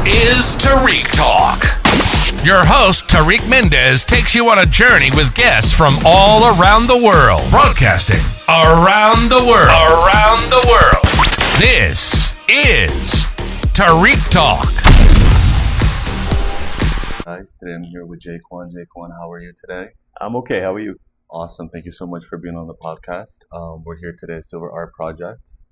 is Tarik Talk. Your host, Tarik Mendez, takes you on a journey with guests from all around the world. Broadcasting around the world. Around the world. This is Tarik Talk. Guys, today I'm here with Jaiquan. Jaiquan, how are you today? I'm okay. How are you? Awesome. Thank you so much for being on the podcast. We're here today at Silver Art Projects.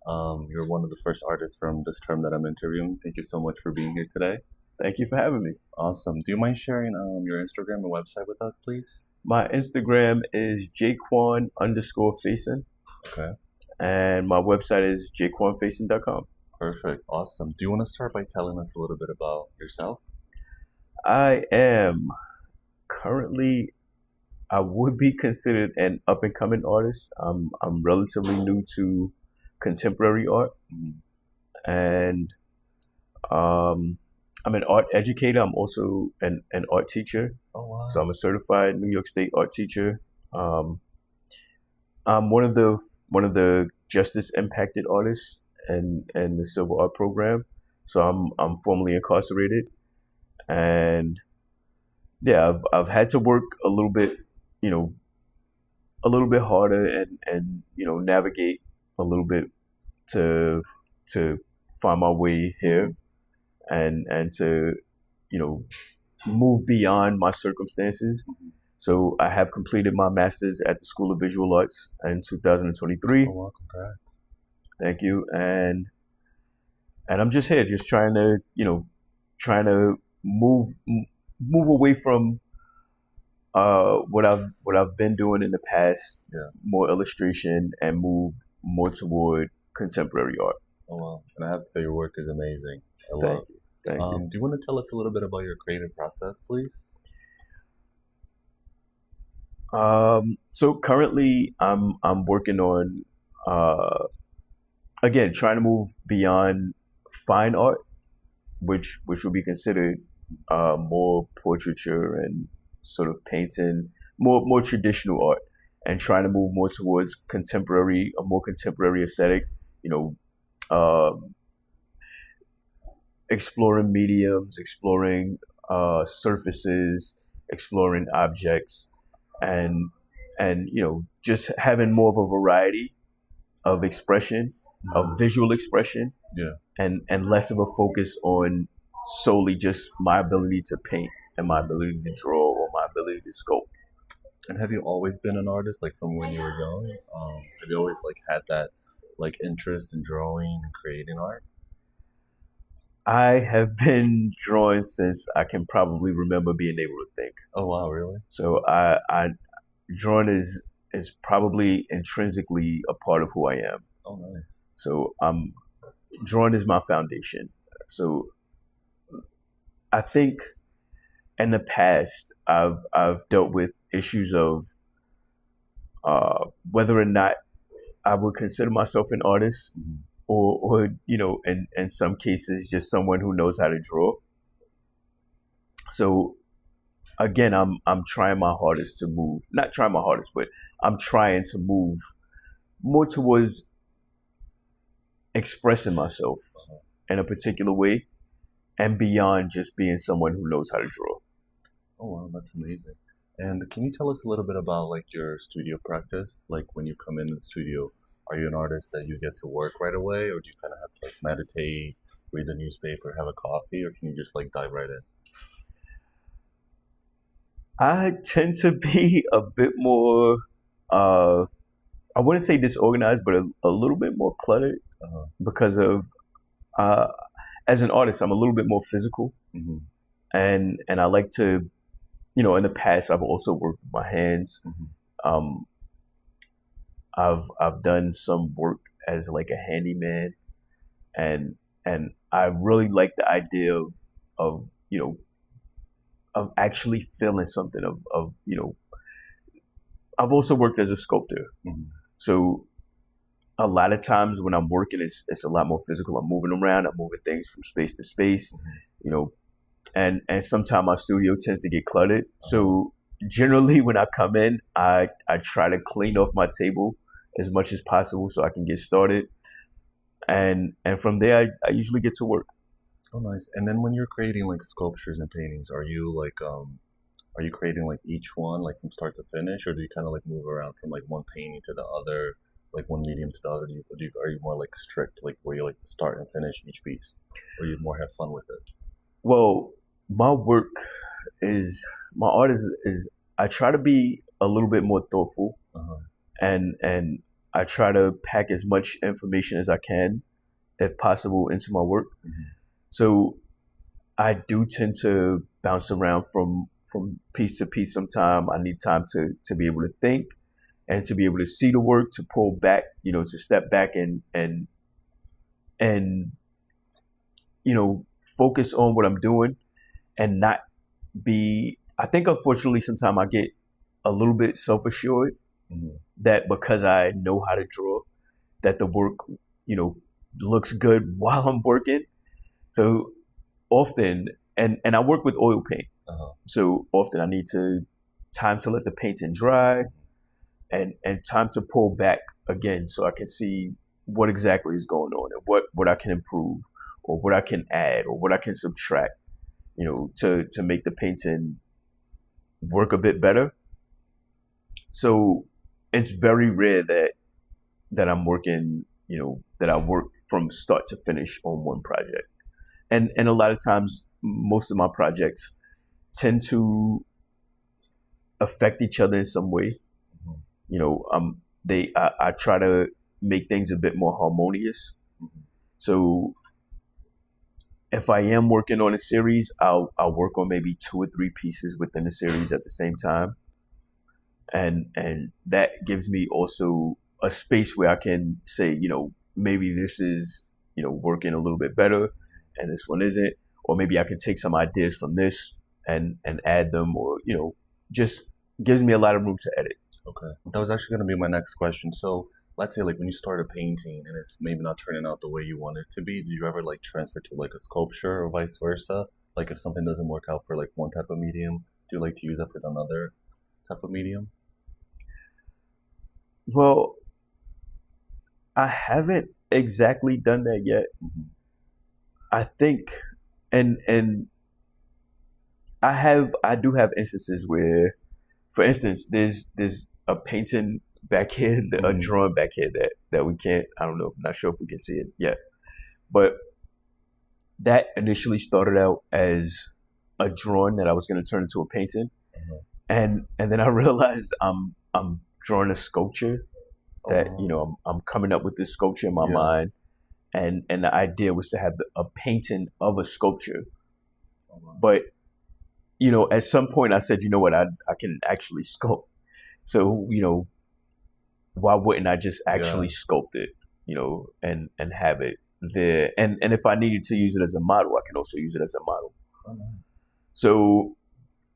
You're one of the first artists from this term that I'm interviewing. Thank you so much for being here today. Thank you for having me. Awesome. Do you mind sharing your Instagram and website with us, please? My Instagram is Jaiquan_Fayson. Okay. And my website is JaiquanFayson.com. Perfect. Awesome. Do you want to start by telling us a little bit about yourself? I am currently, I would be considered an up-and-coming artist. I'm relatively new to contemporary art, and I'm an art educator. I'm also an art teacher. Oh, wow. So I'm a certified New York State art teacher. I'm one of the justice impacted artists and the Silver Art program. So I'm formerly incarcerated, and yeah, I've had to work a little bit harder and navigate a little bit to find my way here and to move beyond my circumstances. So I have completed my master's at the School of Visual Arts in 2023. Oh, wow, congrats. Thank you. And I'm just here, just trying to move away from what I've been doing in the past, more illustration, and move more toward contemporary art. Oh, wow. And I have to say your work is amazing. Thank you. Do you want to tell us a little bit about your creative process, please? So currently I'm working on again trying to move beyond fine art, which would be considered more portraiture and sort of painting, more traditional art, and trying to move more towards a more contemporary aesthetic. Exploring mediums, exploring surfaces, exploring objects, and just having more of a variety of expression, of visual expression, and less of a focus on solely just my ability to paint and my ability to draw or my ability to sculpt. And have you always been an artist, like from when you were young? Have you always had that interest in drawing and creating art? I have been drawing since I can probably remember being able to think. Oh, wow, really? So I drawing is probably intrinsically a part of who I am. Oh, nice. So drawing is my foundation. So I think in the past I've dealt with issues of whether or not I would consider myself an artist, or in some cases just someone who knows how to draw. So again, I'm trying my hardest to move, not trying my hardest, but I'm trying to move more towards expressing myself in a particular way and beyond just being someone who knows how to draw. Oh, wow, that's amazing. And can you tell us a little bit about your studio practice? Like when you come in the studio, are you an artist that you get to work right away, or do you kind of have to meditate, read the newspaper, have a coffee, or can you just dive right in? I tend to be a bit more, I wouldn't say disorganized, but a little bit more cluttered because of, as an artist, I'm a little bit more physical. And I like to, in the past, I've also worked with my hands. I've done some work as a handyman, and I really like the idea of actually feeling something of I've also worked as a sculptor. So a lot of times when I'm working, it's a lot more physical. I'm moving around, I'm moving things from space to space, and sometimes my studio tends to get cluttered. So generally when I come in, I try to clean off my table as much as possible so I can get started. And from there, I usually get to work. Oh, nice. And then when you're creating like sculptures and paintings, are you creating like each one like from start to finish, or do you kind of like move around from like one painting to the other, like one medium to the other? Are you more like strict, like where you like to start and finish each piece, or you more have fun with it? Well, my work is my art is I try to be a little bit more thoughtful, Uh-huh. and I try to pack as much information as I can, if possible, into my work. Hmm. So I do tend to bounce around from piece to piece. Sometime I need time to be able to think and to be able to see the work, to pull back, to step back and focus on what I'm doing and not be. I think unfortunately sometimes I get a little bit self assured Hmm. that because I know how to draw, that the work you know looks good while I'm working. So often, and I work with oil paint. Uh-huh. So often I need to time to let the painting dry and time to pull back again so I can see what exactly is going on and what I can improve or what I can add or what I can subtract, to make the painting work a bit better. So it's very rare that I'm working, that I work from start to finish on one project. And a lot of times most of my projects tend to affect each other in some way. Hmm. I try to make things a bit more harmonious. Hmm. So if I am working on a series, I'll work on maybe two or three pieces within the series at the same time, and that gives me also a space where I can say, maybe this is working a little bit better, and this one isn't, or maybe I can take some ideas from this and add them, or just gives me a lot of room to edit. Okay. That was actually going to be my next question. So, let's say like when you start a painting and it's maybe not turning out the way you want it to be, do you ever like transfer to like a sculpture or vice versa? Like if something doesn't work out for like one type of medium, do you like to use that for another type of medium? Well, I haven't exactly done that yet. Hmm. I think, and I do have instances where, for instance, there's a painting back here, a Hmm. drawing back here that we can't. I don't know. I'm not sure if we can see it yet, but that initially started out as a drawing that I was going to turn into a painting, Hmm. and then I realized I'm drawing a sculpture Oh, that wow. I'm coming up with this sculpture in my Yeah. mind, and the idea was to have a painting of a sculpture. Oh, wow. But at some point I said, you know what, I can actually sculpt. So why wouldn't I just Yeah. actually sculpt it, and have it there? And if I needed to use it as a model, I can also use it as a model. Oh, nice. So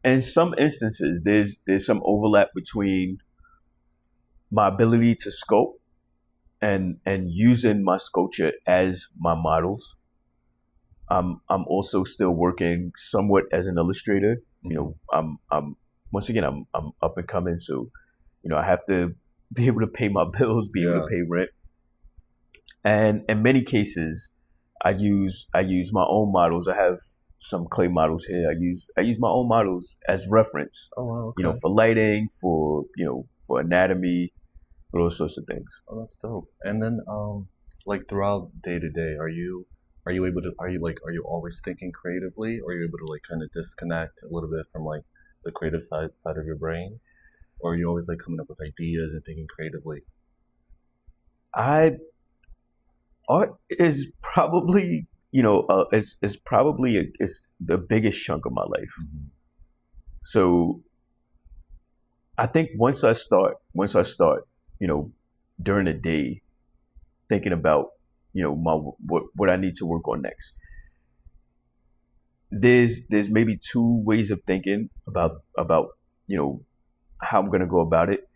in some instances, there's some overlap between my ability to sculpt and using my sculpture as my models. I'm also still working somewhat as an illustrator. Hmm. I'm once again I'm up and coming, so I have to be able to pay my bills, be able to Yeah. pay rent, and in many cases, I use my own models. I have some clay models here. I use my own models as reference, Oh, wow. Okay. for lighting, for anatomy, for all sorts of things. Oh, that's dope. And then, like throughout day to day, are you always thinking creatively, or are you able to like kind of disconnect a little bit from like the creative side of your brain, or are you always like coming up with ideas and thinking creatively? I Art is probably is probably is the biggest chunk of my life. Hmm. So I think once I start, you know, during the day thinking about my what I need to work on next. There's maybe two ways of thinking about you know how I'm gonna go about it.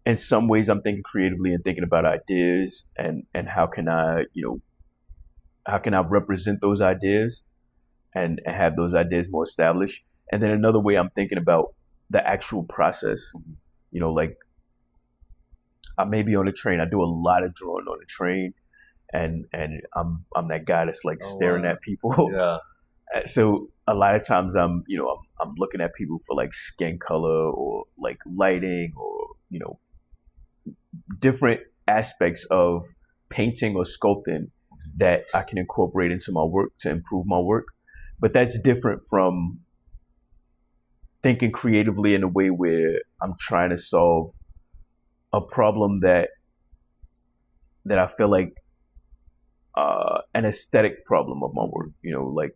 In some ways, I'm thinking creatively and thinking about ideas and how can I represent those ideas and have those ideas more established. And then another way, I'm thinking about the actual process. Like I may be on a train. I do a lot of drawing on a train, and I'm that guy that's like Oh, staring wow. at people. Yeah. So a lot of times I'm looking at people for like skin color or like lighting or different aspects of painting or sculpting that I can incorporate into my work to improve my work. But that's different from thinking creatively in a way where I'm trying to solve a problem that I feel like an aesthetic problem of my work. Like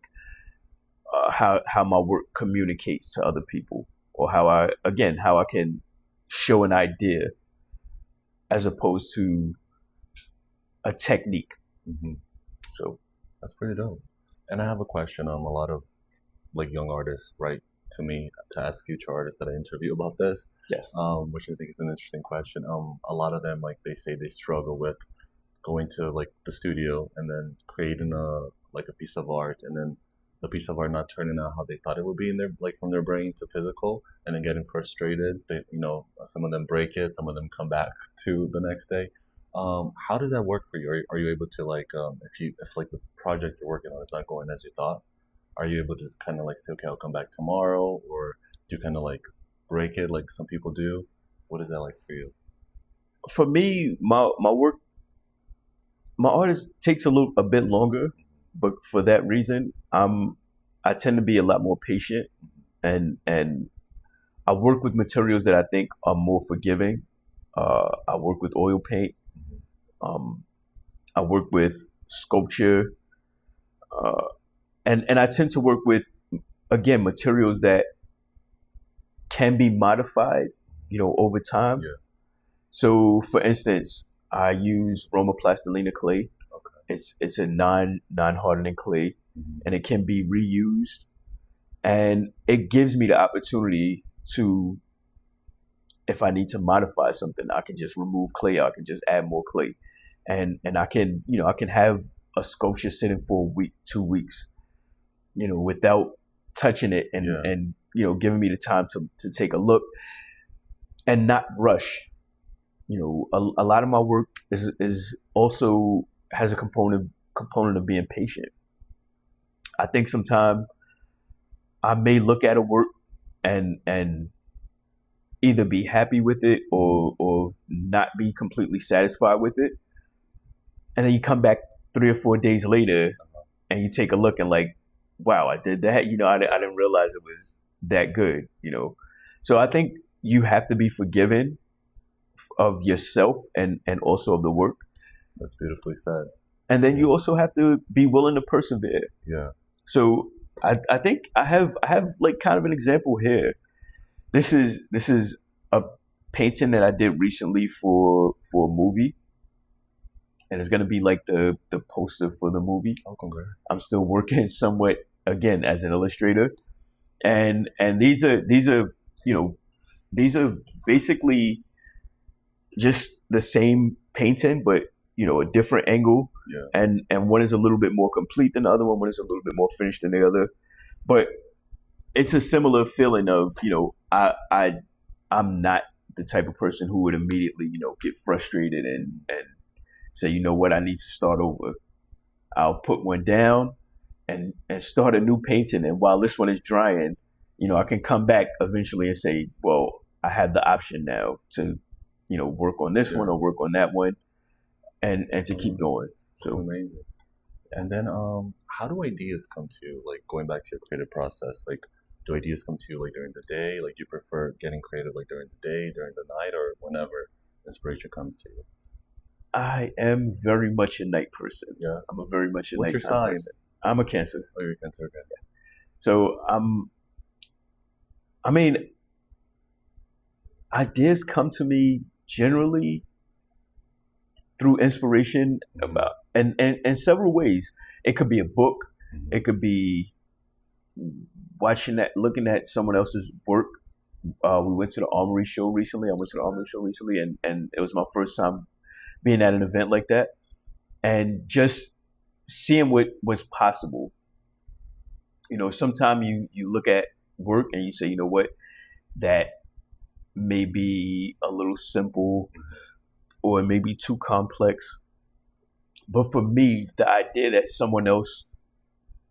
how my work communicates to other people, or how I can show an idea as opposed to a technique. Hmm. So That's pretty dope. And I have a question. A lot of like young artists write to me to ask future artists that I interview about this, yes, which I think is an interesting question. A lot of them, like, they say they struggle with going to like the studio and then creating a piece of art, and then the piece of art not turning out how they thought it would be in their, like, from their brain to physical, and then getting frustrated. They, some of them break it, some of them come back to the next day. How does that work for you? Are you able to, like, if like the project you're working on is not going as you thought, are you able to just kind of like say, okay, I'll come back tomorrow, or do you kind of like break it like some people do? What is that like for you? for me, my work, my artist takes a bit longer, but for that reason, I tend to be a lot more patient, and I work with materials that I think are more forgiving. I work with oil paint. Um, I work with sculpture, uh, and I tend to work with, again, materials that can be modified, over time. Yeah. So, for instance, I use Roma plastilina clay. Okay. It's a non-hardening clay, Hmm. and it can be reused, and it gives me the opportunity to, if I need to modify something, I can just remove clay. I can just add more clay, and I can have a sculpture sitting for a week, 2 weeks, without touching it, and Yeah. giving me the time to take a look and not rush. A lot of my work is also has a component of being patient. I think sometimes I may look at a work and either be happy with it or not be completely satisfied with it, and then you come back 3 or 4 days later and you take a look and like, wow, I did that. I didn't realize it was that good. So I think you have to be forgiving of yourself and also of the work, That's beautifully said. and then you also have to be willing to persevere. Yeah. So I think I have like kind of an example here. This is a painting that I did recently for a movie, and it's gonna be like the poster for the movie. Oh, congrats. I'm still working somewhat, again, as an illustrator, and these are basically just the same painting, but a different angle, Yeah. and one is a little bit more complete than the other one. One is a little bit more finished than the other, but it's a similar feeling of I'm not the type of person who would immediately get frustrated and say, what, I need to start over. I'll put one down and start a new painting, and while this one is drying, I can come back eventually and say, well, I have the option now to work on this one or work on that one, and to keep going. So So amazing. And then, how do ideas come to you? Like, going back to your creative process, like, do ideas come to you like during the day? Like, do you prefer getting creative like during the day, during the night, or whenever inspiration comes to you? I am very much a night person. Yeah. I'm a very much a What's your nighttime sign? person. I'm a Cancer. Oh, you're a Cancer again. So I mean, ideas come to me generally through inspiration about and in several ways. It could be a book. Mhm. It could be looking at someone else's work. We went to the Armory show recently. I went to the Armory show recently, and it was my first time being at an event like that, and just seeing what was possible. Sometimes you look at work and you say, what, that may be a little simple, or it may be too complex, But for me, the idea that someone else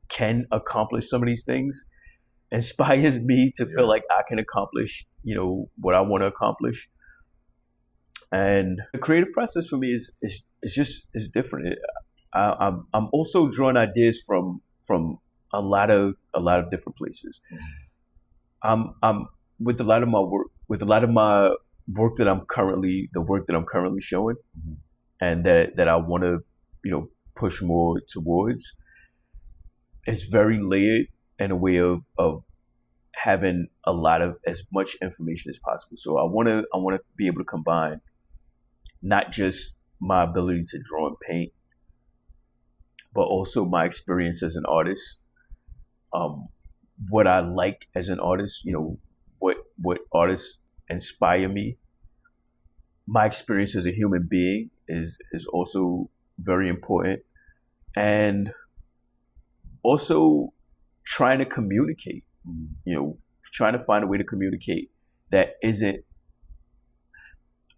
can accomplish some of these things inspires me to feel like I can accomplish, what I want to accomplish. And the creative process for me is different. I'm also drawing ideas from a lot of different places. I'm with a lot of my work that I'm currently showing, and that I want to push more towards. It's very layered in a way of having a lot of as much information as possible. So I want to be able to combine not just my ability to draw and paint, but also my experience as an artist, what I like as an artist, what artists inspire me. My experience as a human being is also very important, and also trying to communicate, trying to find a way to communicate that isn't.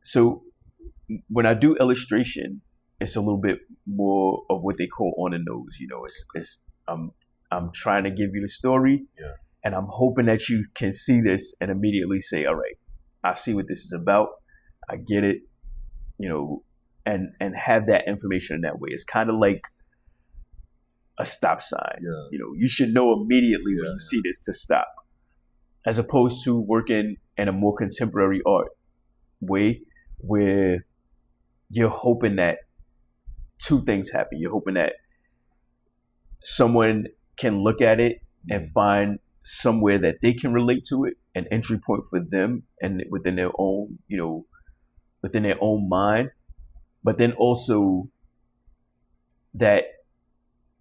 So when I do illustration, it's a little bit more of what they call on the nose. It's I'm trying to give you the story, and I'm hoping that you can see this and immediately say, all right, I see what this is about. I get it, and have that information in that way. It's kind of like a stop sign. You should know immediately when you see this to stop, as opposed to working in a more contemporary art way where you're hoping that two things happen. You're hoping that someone can look at it and find somewhere that they can relate to it, an entry point for them and within their own, within their own mind, but then also that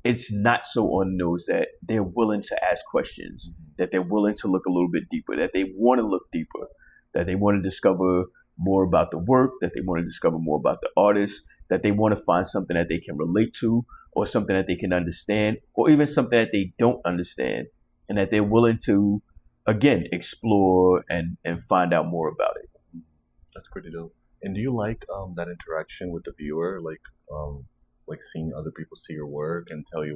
it's not so on the nose, that they're willing to ask questions, that they're willing to look a little bit deeper, that they want to look deeper, that they want to discover more about the work, that they want to discover more about the artist, that they want to find something that they can relate to, or something that they can understand, or even something that they don't understand, and that they're willing to, again, explore and find out more about it. That's pretty dope. And do you like that interaction with the viewer, like seeing other people see your work and tell you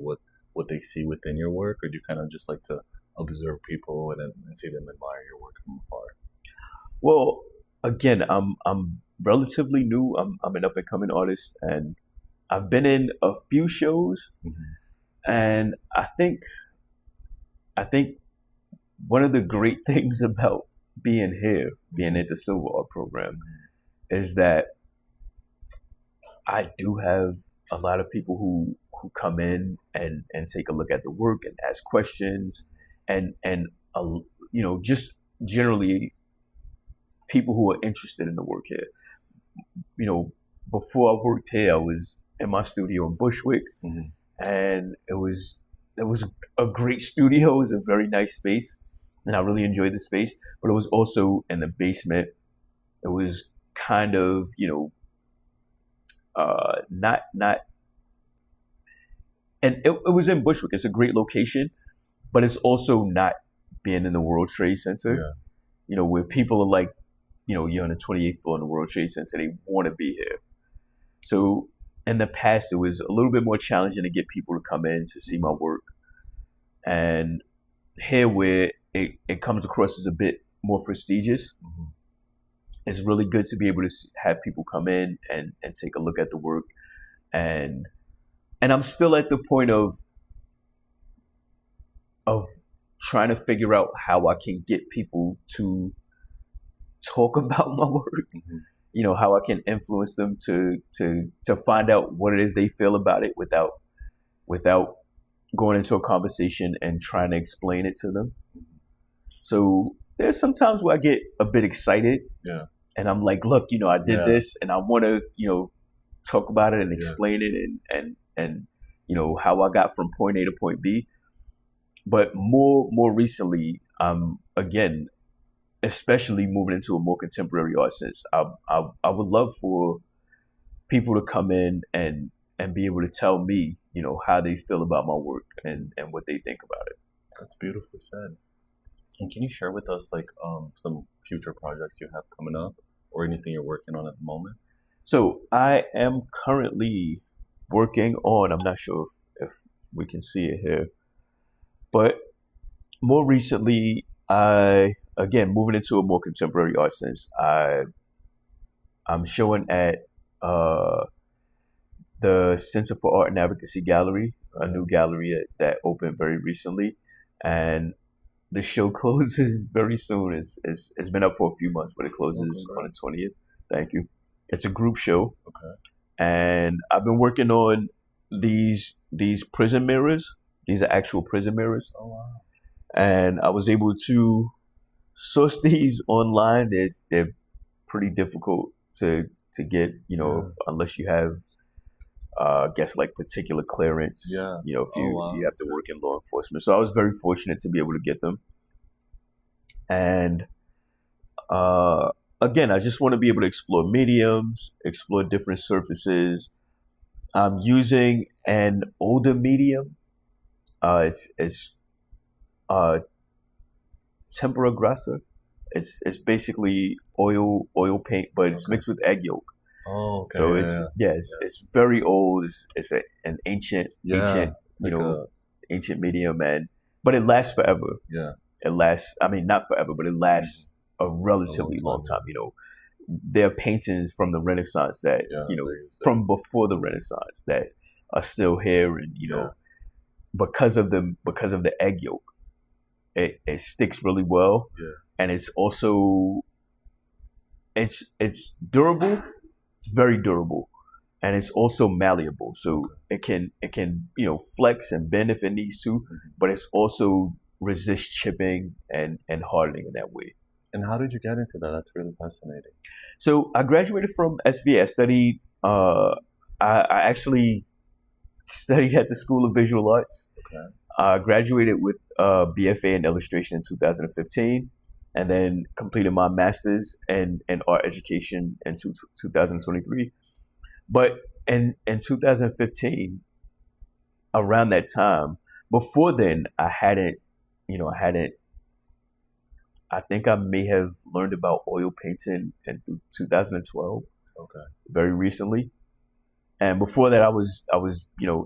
what they see within your work, or do you kind of just like to observe people and see them admire your work from afar? Well, again, I'm relatively new. I'm an up and coming artist, and I've been in a few shows, and I think one of the great things about being at the Silver Art Program, is that I do have a lot of people who come in and take a look at the work and ask questions, and just generally people who are interested in the work here. Before I worked here, I was in my studio in Bushwick, and it was a great studio. It was a very nice space, and I really enjoyed the space. But it was also in the basement. It was kind of not, and it was in Bushwick. It's a great location, but it's also not being in the World Trade Center. Where people are like, you're on the 28th floor in the World Trade Center. They want to be here. So in the past, it was a little bit more challenging to get people to come in to see my work. And here, where it comes across as a bit more prestigious, it's really good to be able to have people come in and take a look at the work. And I'm still at the point of trying to figure out how I can get people to talk about my work. How I can influence them to find out what it is they feel about it without going into a conversation and trying to explain it to them. So there's some times where I get a bit excited, and I'm like, look, I did this, and I want to, talk about it and explain it, and how I got from point A to point B. But more recently, again, especially moving into a more contemporary art sense, I would love for people to come in and be able to tell me, how they feel about my work and what they think about it. That's beautifully said. And can you share with us some future projects you have coming up, or anything you're working on at the moment? So I am currently working on. I'm not sure if we can see it here, but more recently, I again moving into a more contemporary art sense. I'm showing at uh, the Center for Art and Advocacy Gallery, a new gallery that opened very recently, and the show closes very soon. It's been up for a few months, but it closes on the 20th. Thank you. It's a group show, and I've been working on these prison mirrors. These are actual prison mirrors. Oh wow. And I was able to source these online. They're pretty difficult to get, unless you have, I guess, like particular clearance. Yeah. If you wow. you have to work in law enforcement. So I was very fortunate to be able to get them. And again, I just want to be able to explore mediums, explore different surfaces. I'm using an older medium. It's tempera grassa. It's basically oil paint, but it's mixed with egg yolk. Oh, okay. So it's very old. It's an ancient ancient medium, but it lasts forever. Yeah. It lasts. I mean, not forever, but it lasts a relatively long time. There are paintings from the Renaissance that from before the Renaissance that are still here, and because of the egg yolk, it sticks really well, and it's also it's durable. It's very durable, and it's also malleable. So it can flex and bend if it needs to, but it's also resist chipping and hardening in that way. And how did you get into that? That's really fascinating. So I graduated from SVA. I studied. I actually studied at the School of Visual Arts. Okay. I graduated with BFA in illustration in 2015, and then completed my master's in art education in 2023. But in 2015, around that time, before then, I think I may have learned about oil painting in 2012. Okay. Very recently. And before that, I was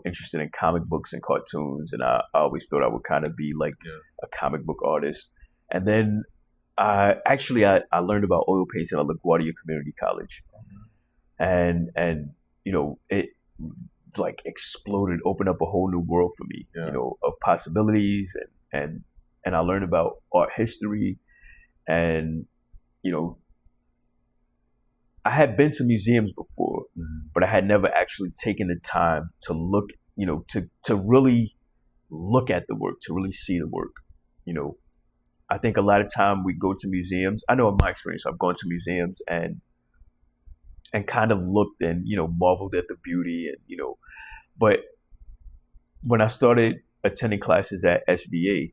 interested in comic books and cartoons, and I always thought I would kind of be like a comic book artist. And then I learned about oil painting at LaGuardia Community College, and it like exploded, opened up a whole new world for me, of possibilities, and I learned about art history, and I had been to museums before, but I had never actually taken the time to look, to really look at the work, to really see the work. I think a lot of time we go to museums. I know in my experience, I've gone to museums and kind of looked and, marveled at the beauty and, but when I started attending classes at SVA,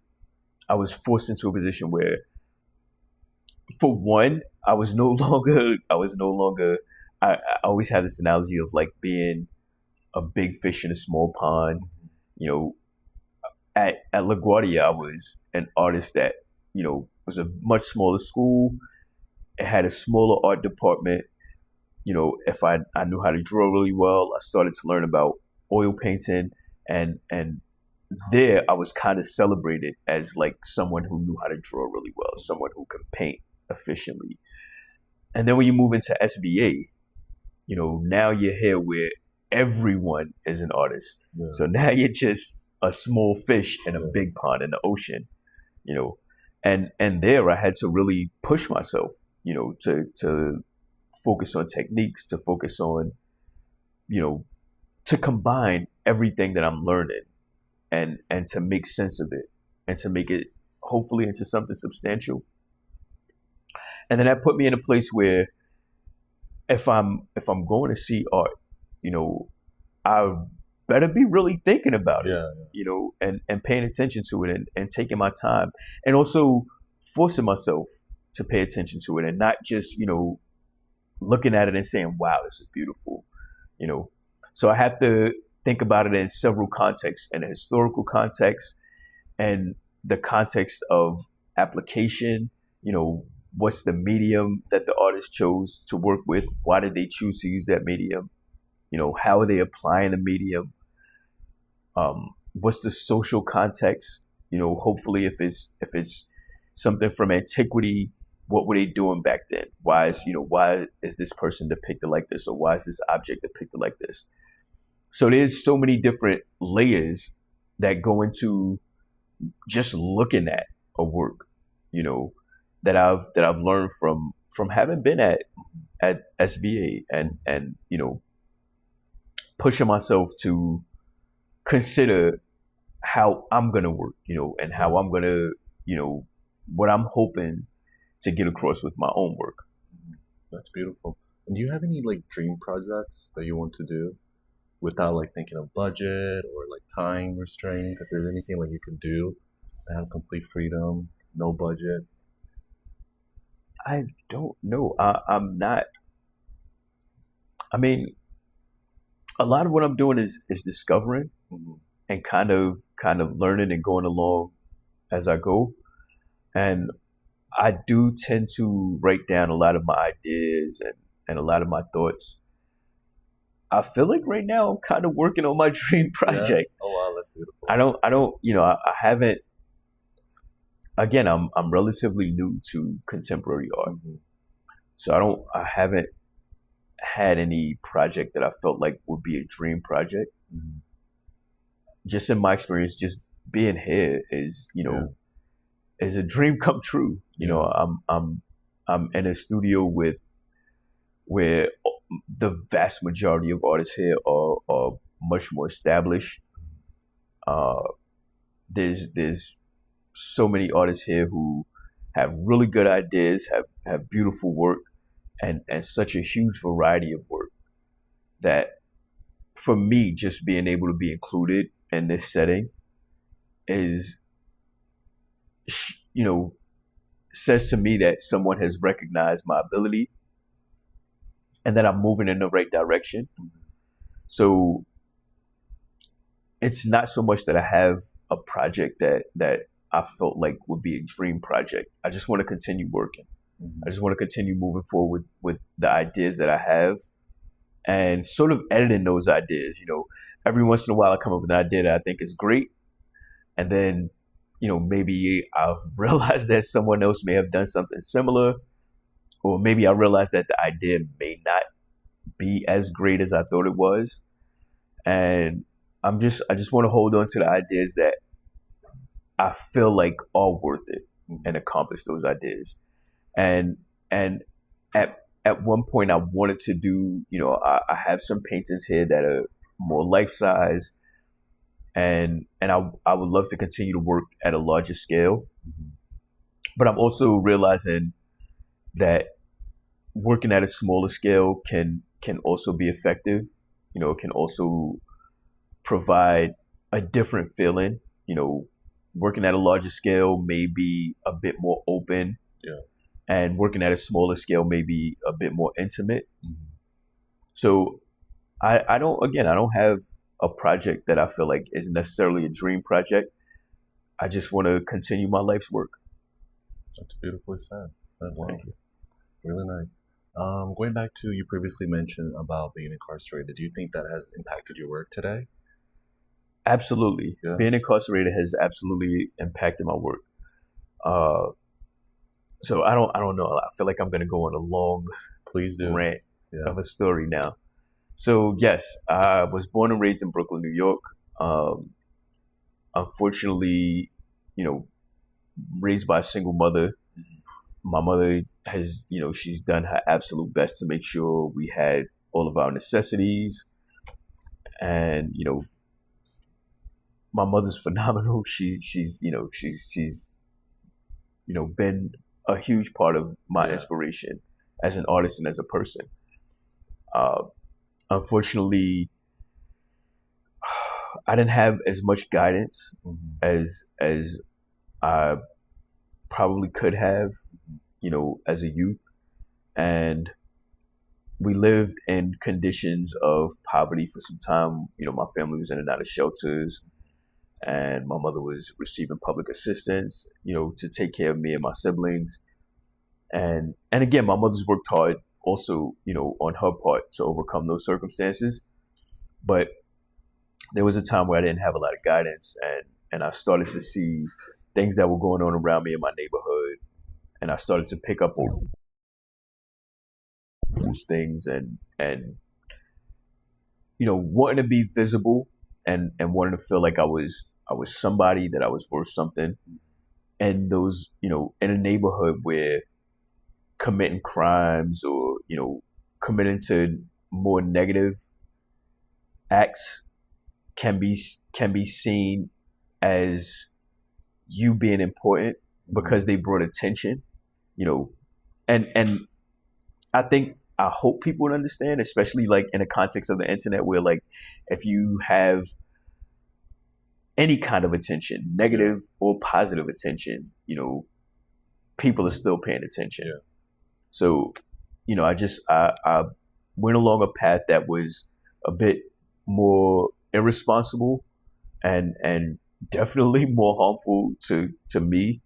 I was forced into a position where, for one, I always had this analogy of like being a big fish in a small pond. At LaGuardia, I was an artist that, was a much smaller school. It had a smaller art department. If I knew how to draw really well, I started to learn about oil painting, and there I was kind of celebrated as like someone who knew how to draw really well, someone who could paint efficiently. And then when you move into SVA, now you're here where everyone is an artist. Yeah. So now you're just a small fish in a big pond in the ocean, and there I had to really push myself, to focus on techniques, to focus on, to combine everything that I'm learning and to make sense of it and to make it hopefully into something substantial. And then that put me in a place where if I'm going to see art, I better be really thinking about it, and paying attention to it and taking my time, and also forcing myself to pay attention to it and not just, looking at it and saying, wow, this is beautiful, So I have to think about it in several contexts, in a historical context and the context of application, what's the medium that the artist chose to work with? Why did they choose to use that medium? how are they applying the medium? What's the social context? Hopefully if it's something from antiquity, what were they doing back then? Why is this person depicted like this, or why is this object depicted like this? So there's so many different layers that go into just looking at a work, that I've learned from having been at SBA and pushing myself to consider how I'm gonna work, and how I'm gonna, what I'm hoping to get across with my own work. That's beautiful. And do you have any like dream projects that you want to do without like thinking of budget or like time restraint? If there's anything like you can do and have complete freedom, no budget? I don't know. I'm not. I mean, a lot of what I'm doing is discovering and kind of learning and going along as I go. And I do tend to write down a lot of my ideas and a lot of my thoughts. I feel like right now I'm kind of working on my dream project. Yeah. Oh wow, that's beautiful. I don't, I haven't. Again, I'm relatively new to contemporary art, so I haven't had any project that I felt like would be a dream project. Just in my experience, just being here is, is a dream come true. I'm in a studio where the vast majority of artists here are much more established. There's so many artists here who have really good ideas, have beautiful work, and such a huge variety of work that for me, just being able to be included in this setting is, says to me that someone has recognized my ability and that I'm moving in the right direction. So it's not so much that I have a project that I felt like would be a dream project. I just want to continue working. I just want to continue moving forward with the ideas that I have and sort of editing those ideas. Every once in a while I come up with an idea that I think is great. And then, maybe I've realized that someone else may have done something similar, or maybe I realized that the idea may not be as great as I thought it was. And I just want to hold on to the ideas that I feel like are worth it and accomplish those ideas. And at one point I wanted to do, I have some paintings here that are more life size, and I would love to continue to work at a larger scale. But I'm also realizing that working at a smaller scale can also be effective. It can also provide a different feeling. Working at a larger scale may be a bit more open. Yeah. And working at a smaller scale may be a bit more intimate. So I don't have a project that I feel like is necessarily a dream project. I just want to continue my life's work. That's beautifully said. Thank you. Really nice. Going back to, you previously mentioned about being incarcerated. Do you think that has impacted your work today? Absolutely. Yeah. Being incarcerated has absolutely impacted my work. So I don't know. I feel like I'm going to go on a long Please do. rant of a story now. So yes, I was born and raised in Brooklyn, New York. Unfortunately, raised by a single mother. My mother has, she's done her absolute best to make sure we had all of our necessities. And, my mother's phenomenal. She's been a huge part of my inspiration as an artist and as a person. Unfortunately, I didn't have as much guidance as I probably could have, as a youth. And we lived in conditions of poverty for some time. My family was in and out of shelters, and my mother was receiving public assistance, to take care of me and my siblings. And again, my mother's worked hard also, on her part to overcome those circumstances. But there was a time where I didn't have a lot of guidance, and I started to see things that were going on around me in my neighborhood, and I started to pick up on those things, and wanting to be visible, and wanting to feel like I was somebody, that I was worth something. And those, in a neighborhood where committing crimes or committing to more negative acts can be seen as you being important because they brought attention, and I hope people would understand, especially like in the context of the internet, where like if you have any kind of attention, negative or positive attention, people are still paying attention. Yeah. So, I went along a path that was a bit more irresponsible and definitely more harmful to me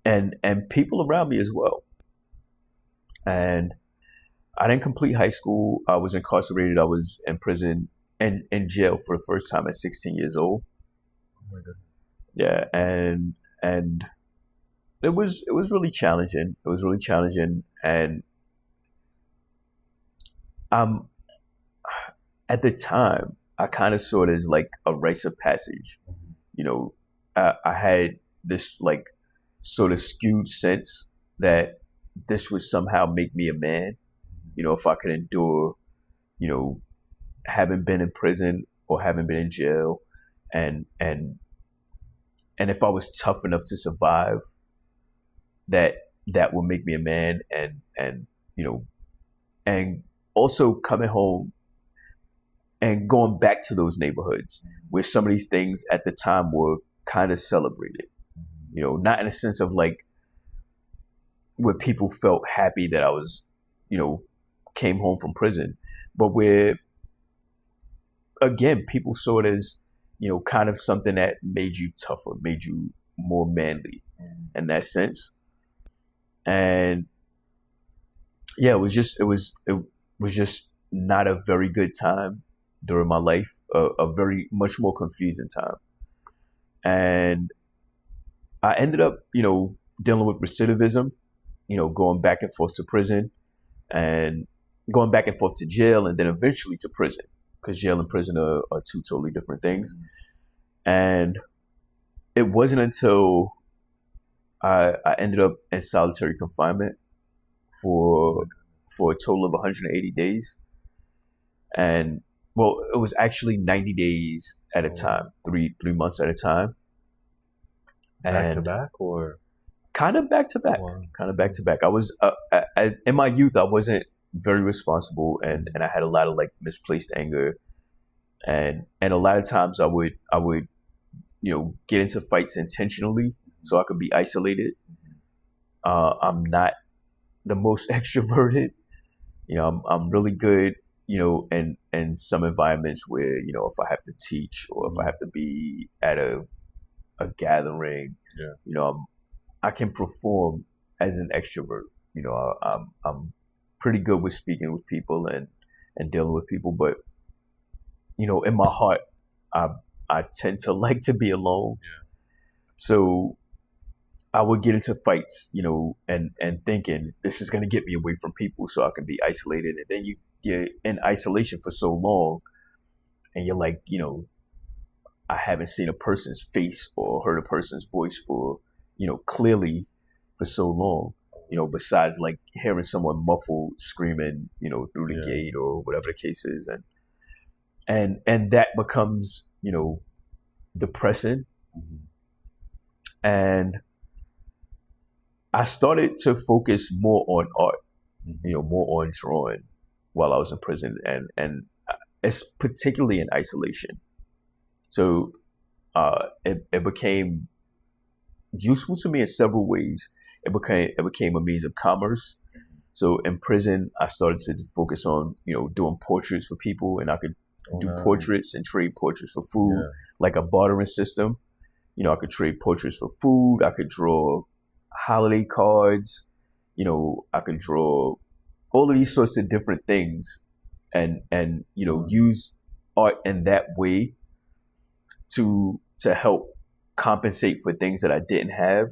and people around me as well. And I didn't complete high school. I was incarcerated. I was in prison and in jail for the first time at 16 years old. Oh my goodness. Yeah, and it was really challenging. It was really challenging, and at the time I kind of saw it as like a rites of passage. I had this like sort of skewed sense that this would somehow make me a man. If I could endure, having been in prison or having been in jail, and if I was tough enough to survive, that would make me a man. And also coming home and going back to those neighborhoods where some of these things at the time were kind of celebrated, not in a sense of like where people felt happy that I was, came home from prison, but where, again, people saw it as, kind of something that made you tougher, made you more manly in that sense. And yeah, it was just not a very good time during my life, a very much more confusing time. And I ended up, dealing with recidivism, going back and forth to prison and going back and forth to jail and then eventually to prison, because jail and prison are two totally different things. And it wasn't until I ended up in solitary confinement for a total of 180 days. And well, it was actually 90 days at a time, 3 months at a time. Back to back, or kind of back to back, kind of back to back. I was in my youth, I wasn't very responsible, and I had a lot of like misplaced anger, and a lot of times I would get into fights intentionally so I could be isolated. I'm not the most extroverted. I'm really good, in some environments where, if I have to teach or if I have to be at a gathering, I can perform as an extrovert. I'm pretty good with speaking with people and dealing with people, but in my heart, I tend to like to be alone. Yeah. So I would get into fights, and thinking this is going to get me away from people so I can be isolated. And then you get in isolation for so long and you're like, I haven't seen a person's face or heard a person's voice for, clearly for so long, besides like hearing someone muffled screaming, through the gate or whatever the case is. And that becomes, depressing. And I started to focus more on art, more on drawing while I was in prison, and it's particularly in isolation. So it became useful to me in several ways. It became a means of commerce. So in prison, I started to focus on doing portraits for people, and I could do portraits and trade portraits for food, like a bartering system. I could trade portraits for food. I could draw holiday cards. I could draw all of these sorts of different things, and use art in that way to help compensate for things that I didn't have.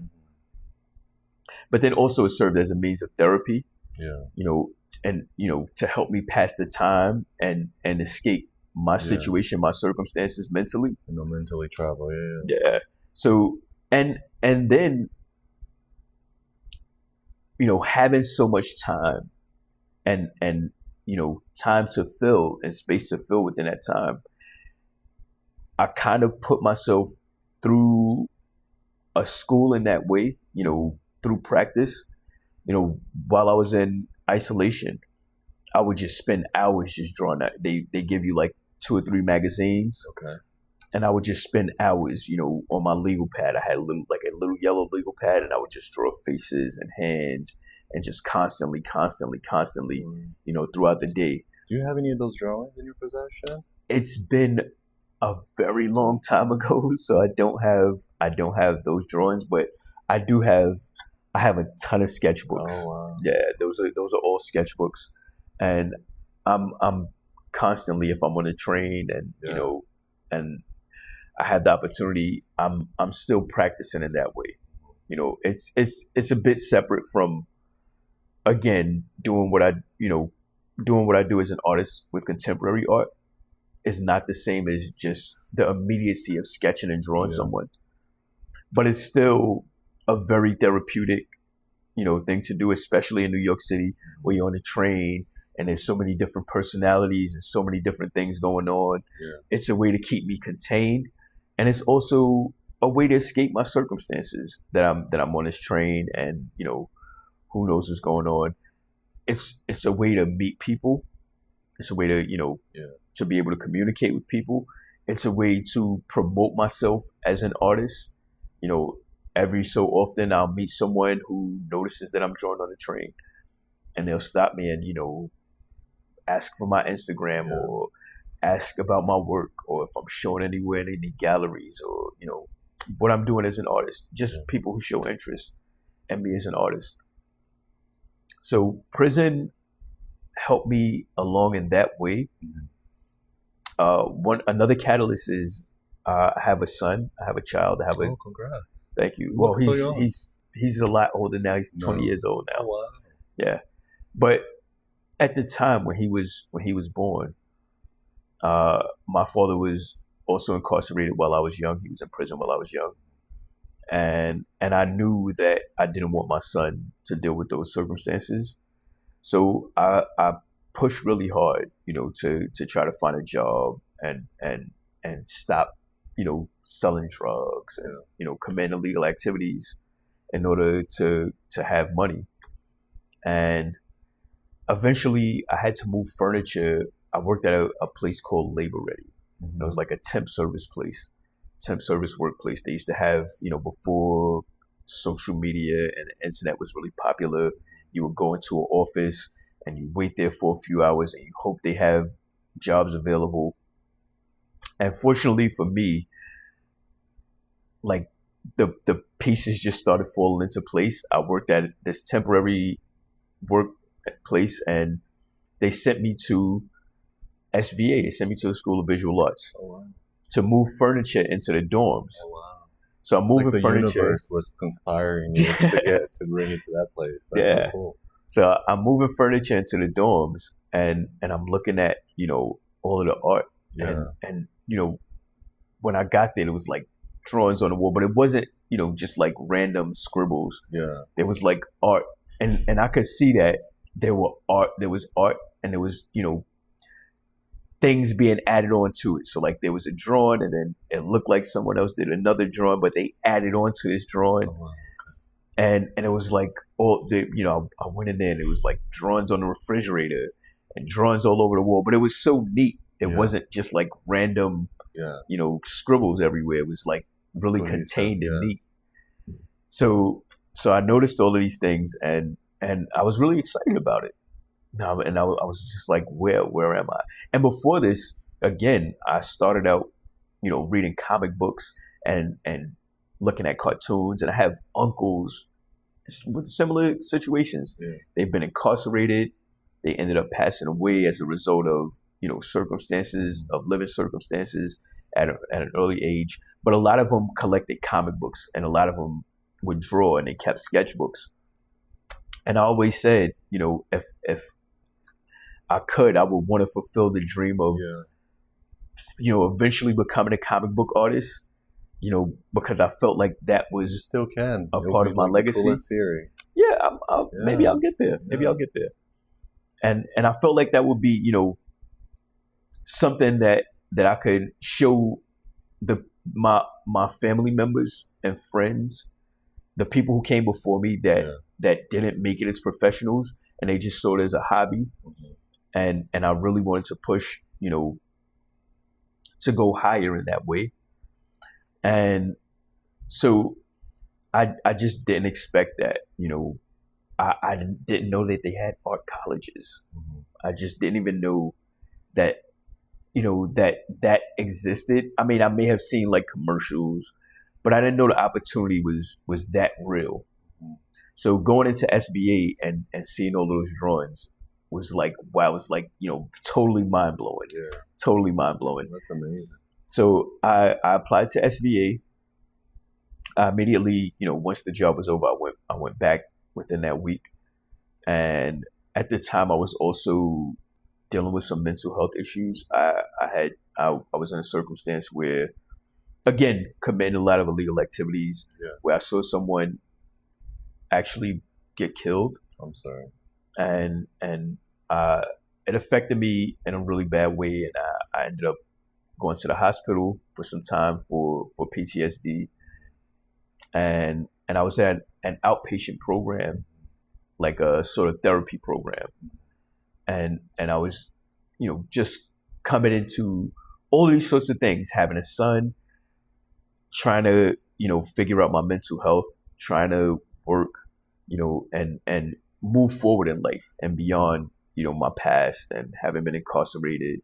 But then also it served as a means of therapy, and to help me pass the time and escape my situation, my circumstances mentally. Mentally travel, Yeah. So and then having so much time and time to fill and space to fill within that time, I kind of put myself through a school in that way, through practice. While I was in isolation, I would just spend hours just drawing that. They give you like 2 or 3 magazines. Okay. And I would just spend hours, on my legal pad. I had a little yellow legal pad, and I would just draw faces and hands and just constantly, throughout the day. Do you have any of those drawings in your possession? It's been a very long time ago, so I don't have those drawings, but I have a ton of sketchbooks. Oh wow. Yeah, those are all sketchbooks. And I'm constantly, if I'm on a train and and I have the opportunity, I'm still practicing in that way. It's a bit separate from, again, doing what I do as an artist with contemporary art. Is not the same as just the immediacy of sketching and drawing someone, but it's still a very therapeutic, thing to do, especially in New York City, where you're on a train and there's so many different personalities and so many different things going on. Yeah. It's a way to keep me contained, and it's also a way to escape my circumstances that I'm on this train, and who knows what's going on. It's a way to meet people. It's a way to to be able to communicate with people. It's a way to promote myself as an artist. Every so often I'll meet someone who notices that I'm drawing on a train, and they'll stop me and ask for my Instagram or ask about my work, or if I'm showing anywhere in any galleries, or what I'm doing as an artist. Just people who show interest in me as an artist. So prison helped me along in that way. Another catalyst is I have a son. I have a child. Congrats! Thank you. Well, he's a lot older now. He's 20 years old now. Oh, wow. Yeah, but at the time when he was born, my father was also incarcerated while I was young. He was in prison while I was young, and I knew that I didn't want my son to deal with those circumstances. So I pushed really hard, to try to find a job and stop, selling drugs and, commit illegal activities in order to have money. And eventually I had to move furniture. I worked at a place called Labor Ready. It was like a temp service workplace. They used to have, before social media and the internet was really popular, you would go into an office and you wait there for a few hours and you hope they have jobs available. And fortunately for me, like the pieces just started falling into place. I worked at this temporary workplace, and they sent me to SVA. They sent me to the School of Visual Arts to move furniture into the dorms. Oh, wow. So I'm moving the furniture. The universe was conspiring to bring you to that place. That's so cool. So I'm moving furniture into the dorms, and I'm looking at, all of the art. Yeah. And when I got there, it was like drawings on the wall, but it wasn't, just like random scribbles. Yeah. There was like art. And I could see that there was art, and there was, things being added on to it. So like there was a drawing, and then it looked like someone else did another drawing, but they added on to this drawing. Oh, wow. And it was like I went in there and it was like drawings on the refrigerator and drawings all over the wall. But it was so neat. It wasn't just like random, scribbles everywhere. It was like really contained and neat. So I noticed all of these things, and I was really excited about it. And I was just like, where am I? And before this, again, I started out, reading comic books and looking at cartoons. And I have uncles with similar situations. Yeah. They've been incarcerated. They ended up passing away as a result of, circumstances of living circumstances at an early age. But a lot of them collected comic books, and a lot of them would draw, and they kept sketchbooks. And I always said, if I could, I would want to fulfill the dream of, eventually becoming a comic book artist. Because I felt like that was you still can a part of my legacy. Yeah, maybe I'll get there. Maybe I'll get there. And I felt like that would be, something that I could show my family members and friends, the people who came before me that didn't make it as professionals, and they just saw it as a hobby. And I really wanted to push, to go higher in that way. And so I just didn't expect that, I didn't know that they had art colleges. I just didn't even know that, that existed. I mean, I may have seen like commercials, but I didn't know the opportunity was that real. So going into SBA and seeing all those drawings was like, wow, it was like, totally mind blowing. Yeah. Totally mind blowing. That's amazing. So I applied to SBA. I immediately, once the job was over, I went back within that week. And at the time I was also dealing with some mental health issues. I was in a circumstance where, again, committing a lot of illegal activities, where I saw someone actually get killed. I'm sorry. And it affected me in a really bad way, and I ended up going to the hospital for some time for PTSD, and I was at an outpatient program, like a sort of therapy program, and I was, just coming into all these sorts of things, having a son, trying to, figure out my mental health, trying to work, and move forward in life and beyond, my past and having been incarcerated,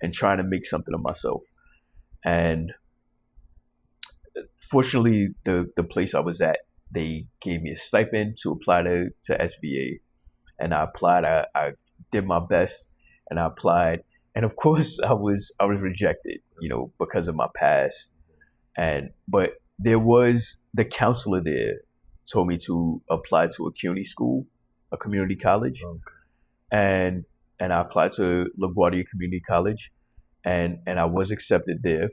and trying to make something of myself. And fortunately, the place I was at, they gave me a stipend to apply to SBA. And I applied. I did my best, and I applied. And of course, I was rejected, because of my past. But there was the counselor there told me to apply to a CUNY school, a community college. Okay. And I applied to LaGuardia Community College, and I was accepted there.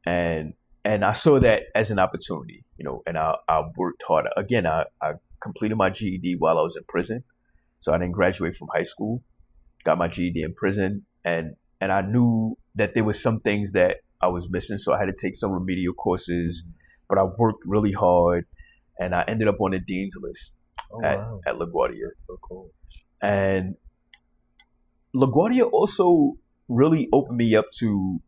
And I saw that as an opportunity, and I worked hard. Again, I completed my GED while I was in prison. So I didn't graduate from high school, got my GED in prison. And I knew that there were some things that I was missing. So I had to take some remedial courses, but I worked really hard, and I ended up on the dean's list at LaGuardia. That's so cool. And LaGuardia also really opened me up to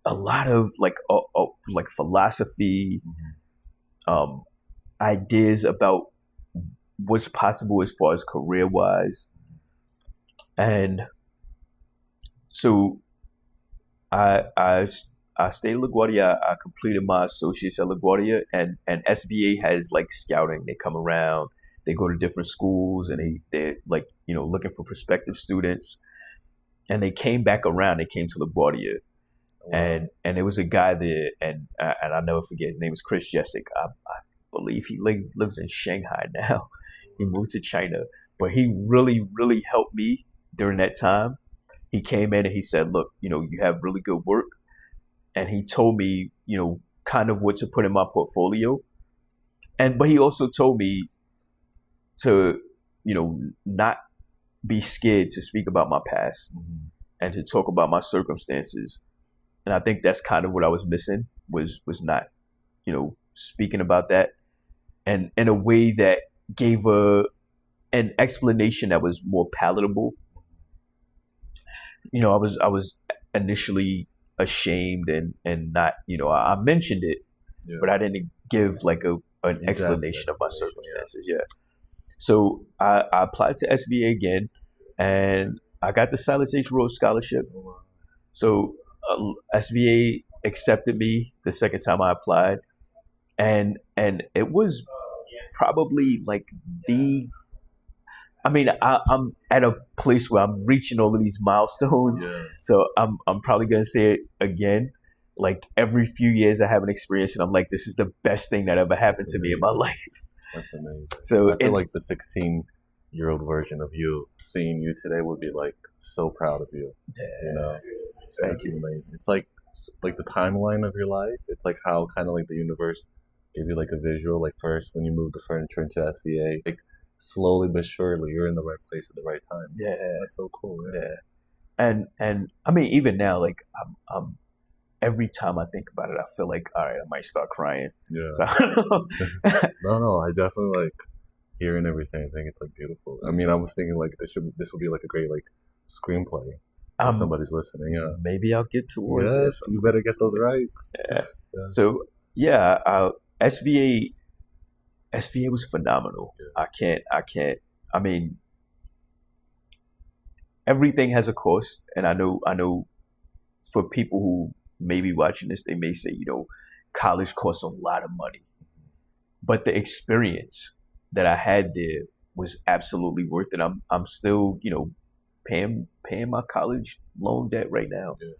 a lot of like philosophy, ideas about what's possible as far as career wise. And so I stayed at LaGuardia. I completed my associates at LaGuardia, and SBA has like scouting. They come around, they go to different schools, and they're like, looking for prospective students. And they came back around. They came to LaGuardia. And there was a guy there, and I'll never forget. His name was Chris Jessic. I believe he lives in Shanghai now. He moved to China, but he really, really helped me during that time. He came in and he said, "Look, you have really good work," and he told me, kind of what to put in my portfolio. But he also told me to, not be scared to speak about my past and to talk about my circumstances. And I think that's kind of what I was missing, was not, speaking about that, and in a way that gave an explanation that was more palatable. I was initially ashamed and not, I mentioned it, but I didn't give like an explanation of my circumstances. Yeah. So I applied to SBA again, and I got the Silas H. Rhodes Scholarship. So SBA accepted me the second time I applied, and it was probably like I mean, I'm at a place where I'm reaching all of these milestones. Yeah. So I'm probably gonna say it again. Like every few years, I have an experience, and I'm like, this is the best thing that ever happened to me in my life. That's amazing. So I feel like the 16-year-old version of you seeing you today would be like so proud of you. Yeah, You know, thank that's you. amazing. It's like the timeline of your life. It's like how kind of like the universe gave you like a visual. Like first when you moved the furniture into SVA, like slowly but surely you're in the right place at the right time. Yeah, That's so cool. yeah. And I mean, even now, like I'm every time I think about it, I feel like, all right, I might start crying. Yeah. So, No, I definitely like hearing everything. I think it's like beautiful. I mean, I was thinking like this would be like a great like screenplay if somebody's listening. Yeah. maybe I'll get towards Yes, this. you better get those right. Yeah. Yeah. So yeah, SVA was phenomenal. Yeah. I can't. I mean, everything has a cost, and I know for people who may be watching this, they may say, college costs a lot of money, but the experience that I had there was absolutely worth it. I'm still, paying my college loan debt right now, Yeah.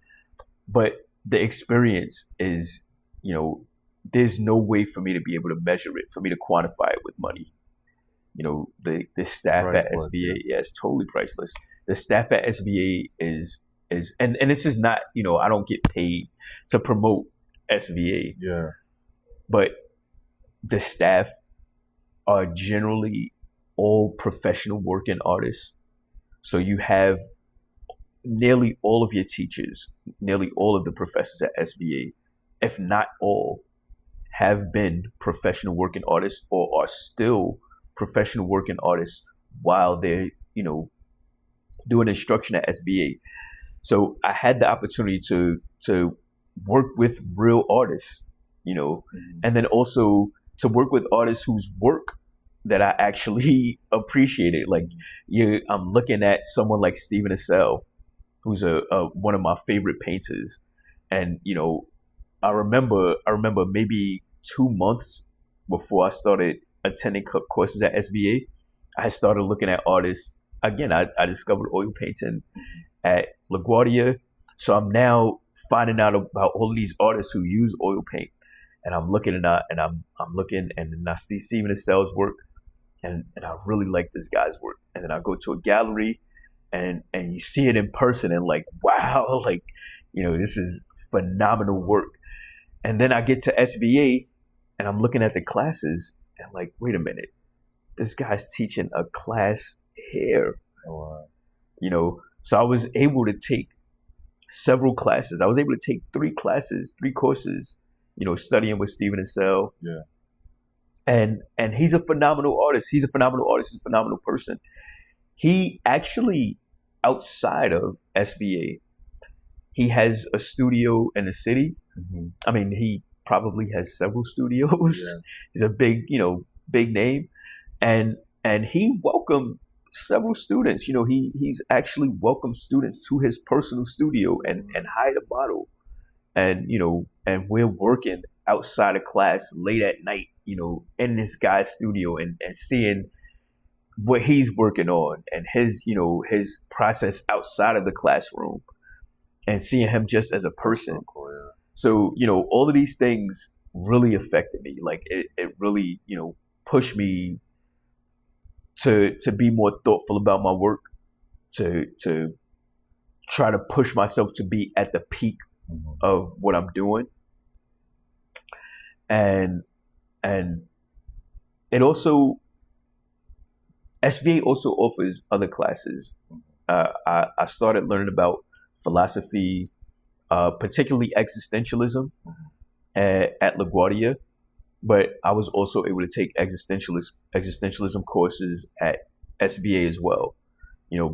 but the experience is, there's no way for me to be able to measure it, for me to quantify it with money. The staff at Priceless, SVA, yeah, it's totally priceless. The staff at SVA is and this is not, I don't get paid to promote SVA, Yeah. but the staff are generally all professional working artists. So you have nearly all of your teachers, nearly all of the professors at SVA, if not all, have been professional working artists or are still professional working artists while they're, doing instruction at SVA. So I had the opportunity to work with real artists, and then also to work with artists whose work that I actually appreciated. Like I'm looking at someone like Stephen Assell, who's a one of my favorite painters, and I remember maybe 2 months before I started attending courses at SVA, I started looking at artists. Again, I discovered oil painting at LaGuardia. So I'm now finding out about all of these artists who use oil paint. And I'm looking and I'm looking and I see Stephen Assell's work and I really like this guy's work. And then I go to a gallery and you see it in person and like, wow, like, this is phenomenal work. And then I get to SVA and I'm looking at the classes and like, wait a minute, this guy's teaching a class here. Oh, wow. So I was able to take several classes. I was able to take 3 courses, studying with Stephen Assell. Yeah. And he's a phenomenal artist. He's a phenomenal person. He actually, outside of SVA, he has a studio in the city. Mm-hmm. I mean, he probably has several studios. Yeah. He's a big name. And he welcomed several students. He's actually welcomed students to his personal studio and hired a model. And, and we're working outside of class late at night, in this guy's studio and seeing what he's working on and his process outside of the classroom and seeing him just as a person. So cool, yeah. So, all of these things really affected me. Like it really, pushed me to be more thoughtful about my work, to try to push myself to be at the peak of what I'm doing. And it also, SVA also offers other classes. I started learning about philosophy, particularly existentialism at LaGuardia, but I was also able to take existentialism courses at SVA as well.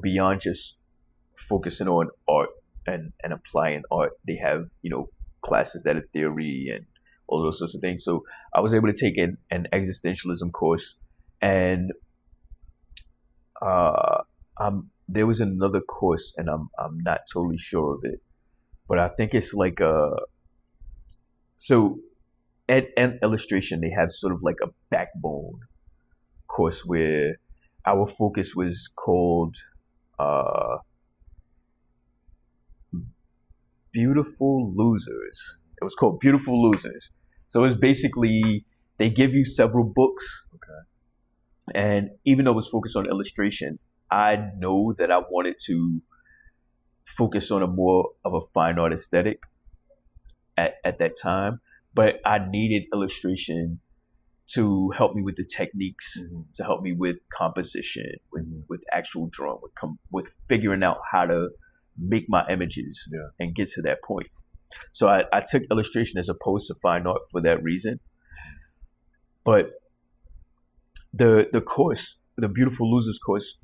Beyond just focusing on art and applying art, they have classes that are theory and all those sorts of things. So I was able to take an existentialism course, and there was another course, and I'm not totally sure of it, but I think it's like so at illustration they have sort of like a backbone course where our focus was called Beautiful Losers. It was called Beautiful Losers. So it's basically, they give you several books. Okay. And even though it was focused on illustration, I know that I wanted to focus on a more of a fine art aesthetic at that time. But I needed illustration to help me with the techniques, to help me with composition, with actual drawing, with figuring out how to make my images and get to that point. So I took illustration as opposed to fine art for that reason. But the course, the Beautiful Losers course,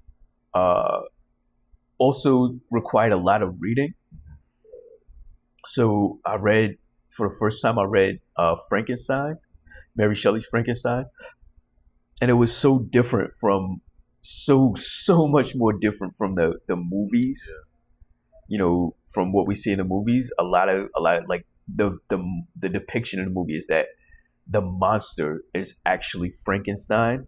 also required a lot of reading. So for the first time, I read Frankenstein, Mary Shelley's Frankenstein. And it was so different from, so much more different from the movies. You know, from what we see in the movies, a lot of like the depiction in the movie is that the monster is actually Frankenstein,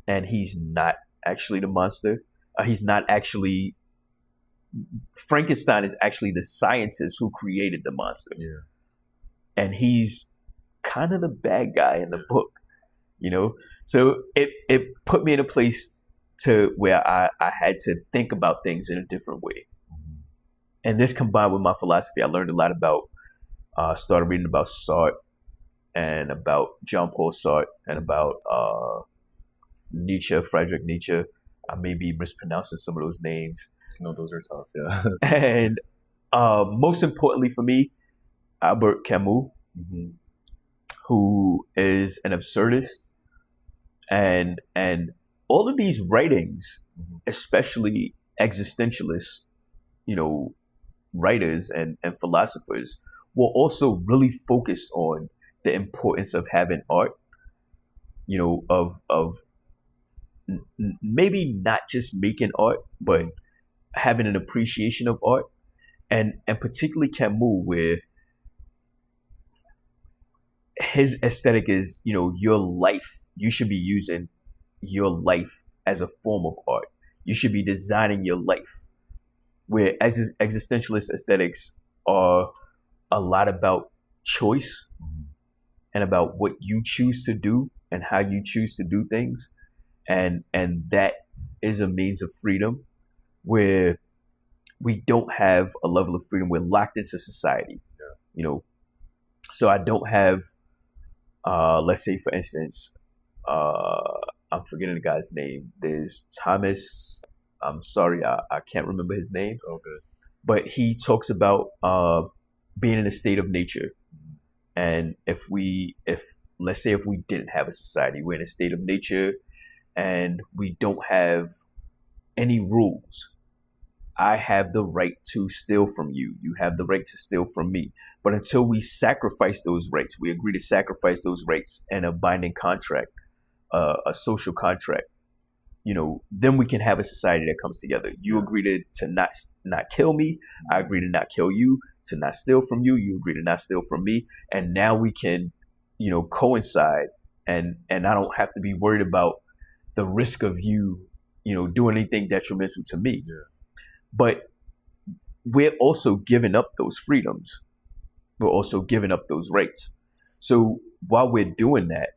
and he's not actually the monster. He's not actually, Frankenstein is actually the scientist who created the monster. And he's kind of the bad guy in the book, you know? So it put me in a place to where I had to think about things in a different way. And this combined with my philosophy, I learned a lot about, started reading about Sartre and about Jean-Paul Sartre and about Nietzsche, Friedrich Nietzsche. I may be mispronouncing some of those names. No, those are tough, yeah. And most importantly for me, Albert Camus, who is an absurdist. And all of these writings, especially existentialists, you know, writers and philosophers, will also really focus on the importance of having art, you know, of maybe not just making art, but having an appreciation of art. And particularly Camus, where his aesthetic is, you know, your life. You should be using your life as a form of art. You should be designing your life. Where existentialist aesthetics are a lot about choice and about what you choose to do and how you choose to do things. And that is a means of freedom, where we don't have a level of freedom. We're locked into society, you know. So I don't have, let's say, for instance, I'm forgetting the guy's name. There's Thomas. I'm sorry, I can't remember his name. Okay. But he talks about being in a state of nature. And if let's say if we didn't have a society, we're in a state of nature and we don't have any rules. I have the right to steal from you. You have the right to steal from me. But until we sacrifice those rights, we agree to sacrifice those rights in a binding contract, a social contract, you know, then we can have a society that comes together. You agree to not kill me. I agree to not kill you, to not steal from you. You agree to not steal from me. And now we can, you know, coincide. And I don't have to be worried about the risk of you, you know, doing anything detrimental to me. But we're also giving up those freedoms. We're also giving up those rights. So while we're doing that,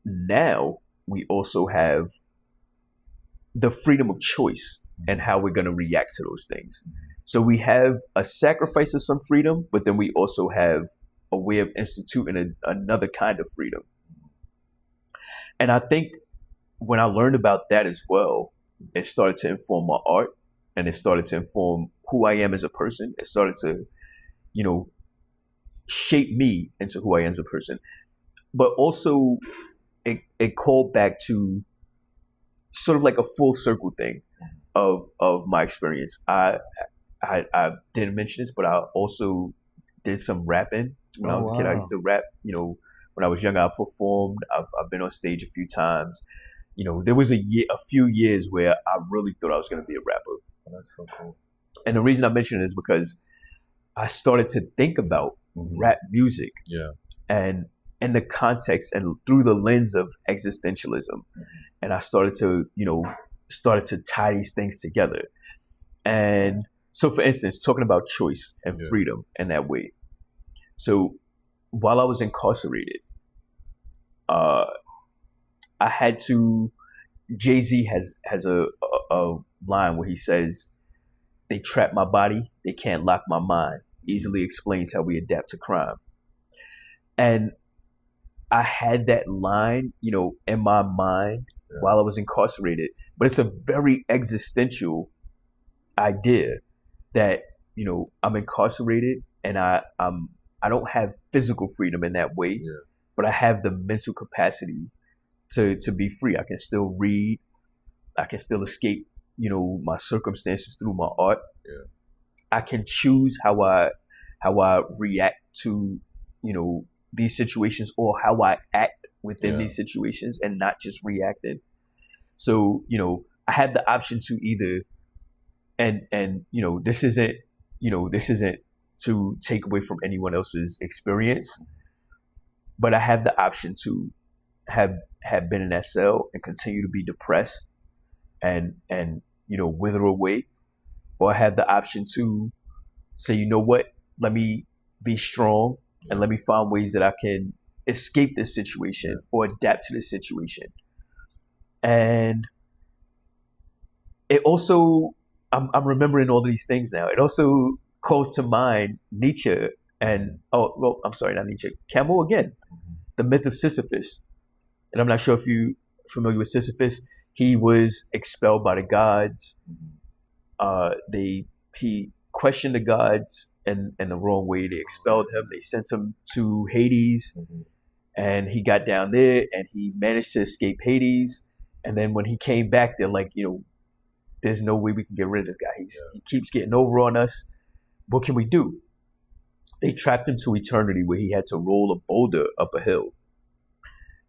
now we also have the freedom of choice and how we're going to react to those things. So we have a sacrifice of some freedom, but then we also have a way of instituting another kind of freedom. And I think when I learned about that as well, it started to inform my art, and it started to inform who I am as a person. It started to, you know, shape me into who I am as a person. But also it called back to sort of like a full circle thing of my experience. I didn't mention this, but I also did some rapping when I was a kid. I used to rap, you know, when I was younger. I performed. I've been on stage a few times. You know, there was a few years where I really thought I was going to be a rapper. Oh, that's so cool. And the reason I mention it is because I started to think about rap music. And in the context and through the lens of existentialism. and I started to tie these things together. And so, for instance, talking about choice and freedom in that way. So while I was incarcerated, I had to. Jay-Z has a line where he says, "They trap my body, they can't lock my mind. Easily explains how we adapt to crime." And I had that line, in my mind while I was incarcerated. But it's a very existential idea that, I'm incarcerated and I don't have physical freedom in that way, but I have the mental capacity to be free. I can still read. I can still escape, my circumstances through my art. I can choose how I react to, these situations, or how I act within these situations, and not just reacting. So, I had the option to either, and this isn't to take away from anyone else's experience, but I have the option to have been in that cell and continue to be depressed and wither away, or I have the option to say, you know what, let me be strong and let me find ways that I can escape this situation or adapt to this situation. And it also, I'm remembering all these things now. It also calls to mind Nietzsche and, not Nietzsche, Camus again, the myth of Sisyphus. And I'm not sure if you're familiar with Sisyphus. He was expelled by the gods. He questioned the gods in the wrong way. They expelled him. They sent him to Hades. And he got down there and he managed to escape Hades. And then when he came back, they're like, there's no way we can get rid of this guy. He keeps getting over on us. What can we do? They trapped him to eternity, where he had to roll a boulder up a hill.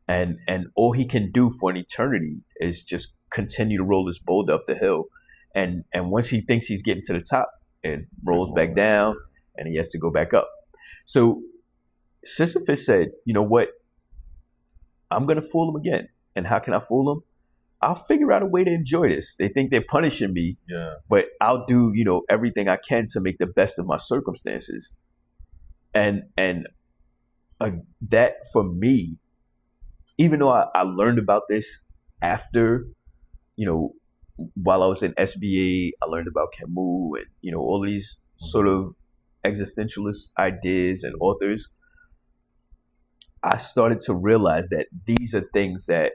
And all he can do for an eternity is just continue to roll this boulder up the hill. And once he thinks he's getting to the top, it rolls back down and he has to go back up. So Sisyphus said, you know what? I'm going to fool him again. And how can I fool him? I'll figure out a way to enjoy this. They think they're punishing me, but I'll do, everything I can to make the best of my circumstances. And that for me, even though I learned about this after, while I was in SBA, I learned about Camus and, all these sort of existentialist ideas and authors, I started to realize that these are things that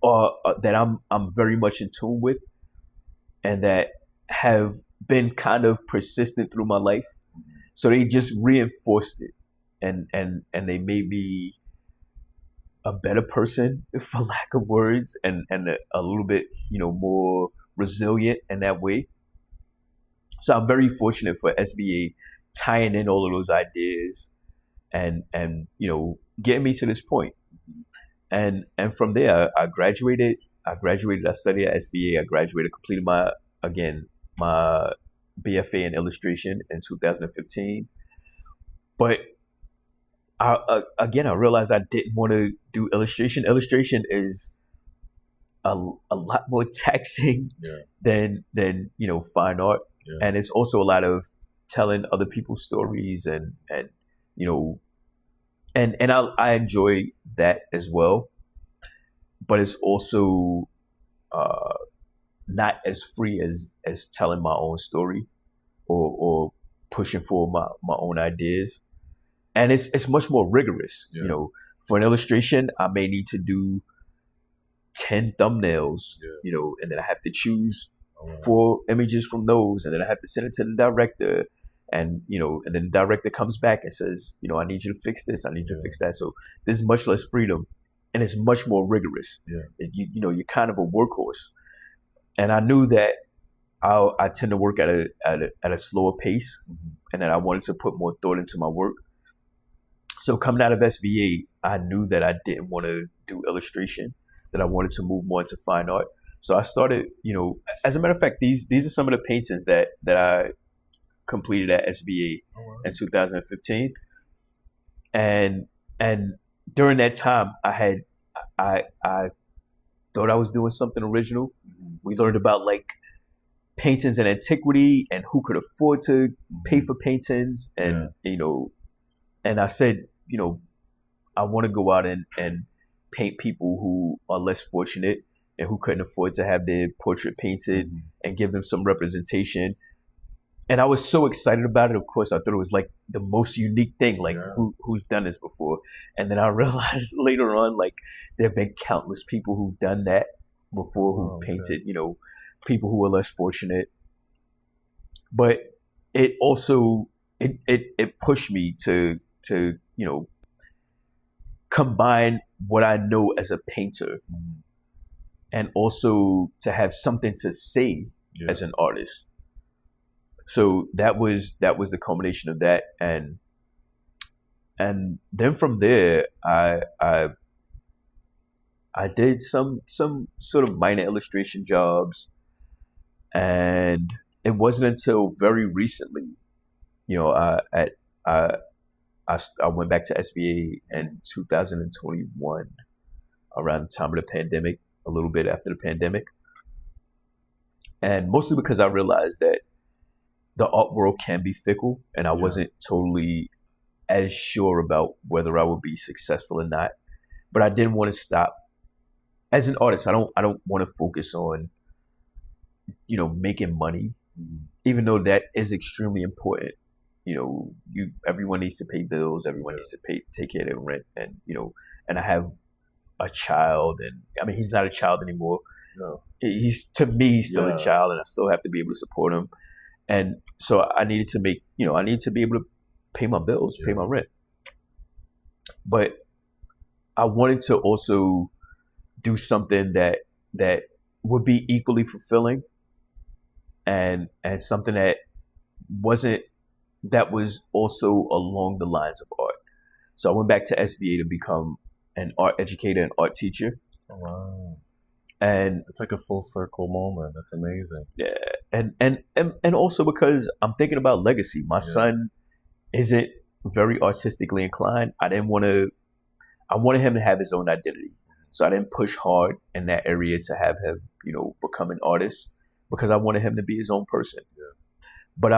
that I'm very much in tune with, and that have been kind of persistent through my life. So they just reinforced it, and they made me a better person, for lack of words, and a little bit more resilient in that way. So I'm very fortunate for SBA tying in all of those ideas and getting me to this point. And from there, I graduated. I studied at SBA. I graduated, completed my BFA in illustration in 2015. But I realized I didn't want to do illustration. Illustration is a lot more taxing than fine art, and it's also a lot of telling other people's stories and I enjoy that as well, but it's also not as free as telling my own story or pushing for my own ideas. And it's much more rigorous. For an illustration, I may need to do 10 thumbnails, and then I have to choose 4 images from those, and then I have to send it to the director. And, and then the director comes back and says, I need you to fix this. I need you to fix that. So there's much less freedom, and it's much more rigorous. You're kind of a workhorse. And I knew that I tend to work at a slower pace, and that I wanted to put more thought into my work. So coming out of SVA, I knew that I didn't want to do illustration, that I wanted to move more into fine art. So I started, as a matter of fact, these are some of the paintings that I completed at SBA in 2015, and during that time I I thought I was doing something original. We learned about like paintings in antiquity and who could afford to pay for paintings, and and I said, I want to go out and paint people who are less fortunate and who couldn't afford to have their portrait painted and give them some representation. And I was so excited about it. Of course, I thought it was like the most unique thing, like who's done this before. And then I realized later on, like there have been countless people who've done that before, who've painted, people who are less fortunate. But it also, it pushed me to combine what I know as a painter and also to have something to say as an artist. So that was the culmination of that, and then from there, I did some sort of minor illustration jobs, and it wasn't until very recently, I went back to SVA in 2021, around the time of the pandemic, a little bit after the pandemic, and mostly because I realized that the art world can be fickle, and I wasn't totally as sure about whether I would be successful or not. But I didn't want to stop. As an artist, I don't want to focus on, making money, even though that is extremely important. Everyone needs to pay bills, everyone needs to take care of their rent, and and I have a child, and I mean he's not a child anymore. No. He's still a child, and I still have to be able to support him. And so I needed to make, I needed to be able to pay my bills, pay my rent. But I wanted to also do something that would be equally fulfilling and something that was also along the lines of art. So I went back to SVA to become an art educator and art teacher. Oh, wow. And it's like a full circle moment. That's amazing. Yeah. And also because I'm thinking about legacy. My son isn't very artistically inclined. I wanted him to have his own identity. So I didn't push hard in that area to have him, become an artist, because I wanted him to be his own person. Yeah. But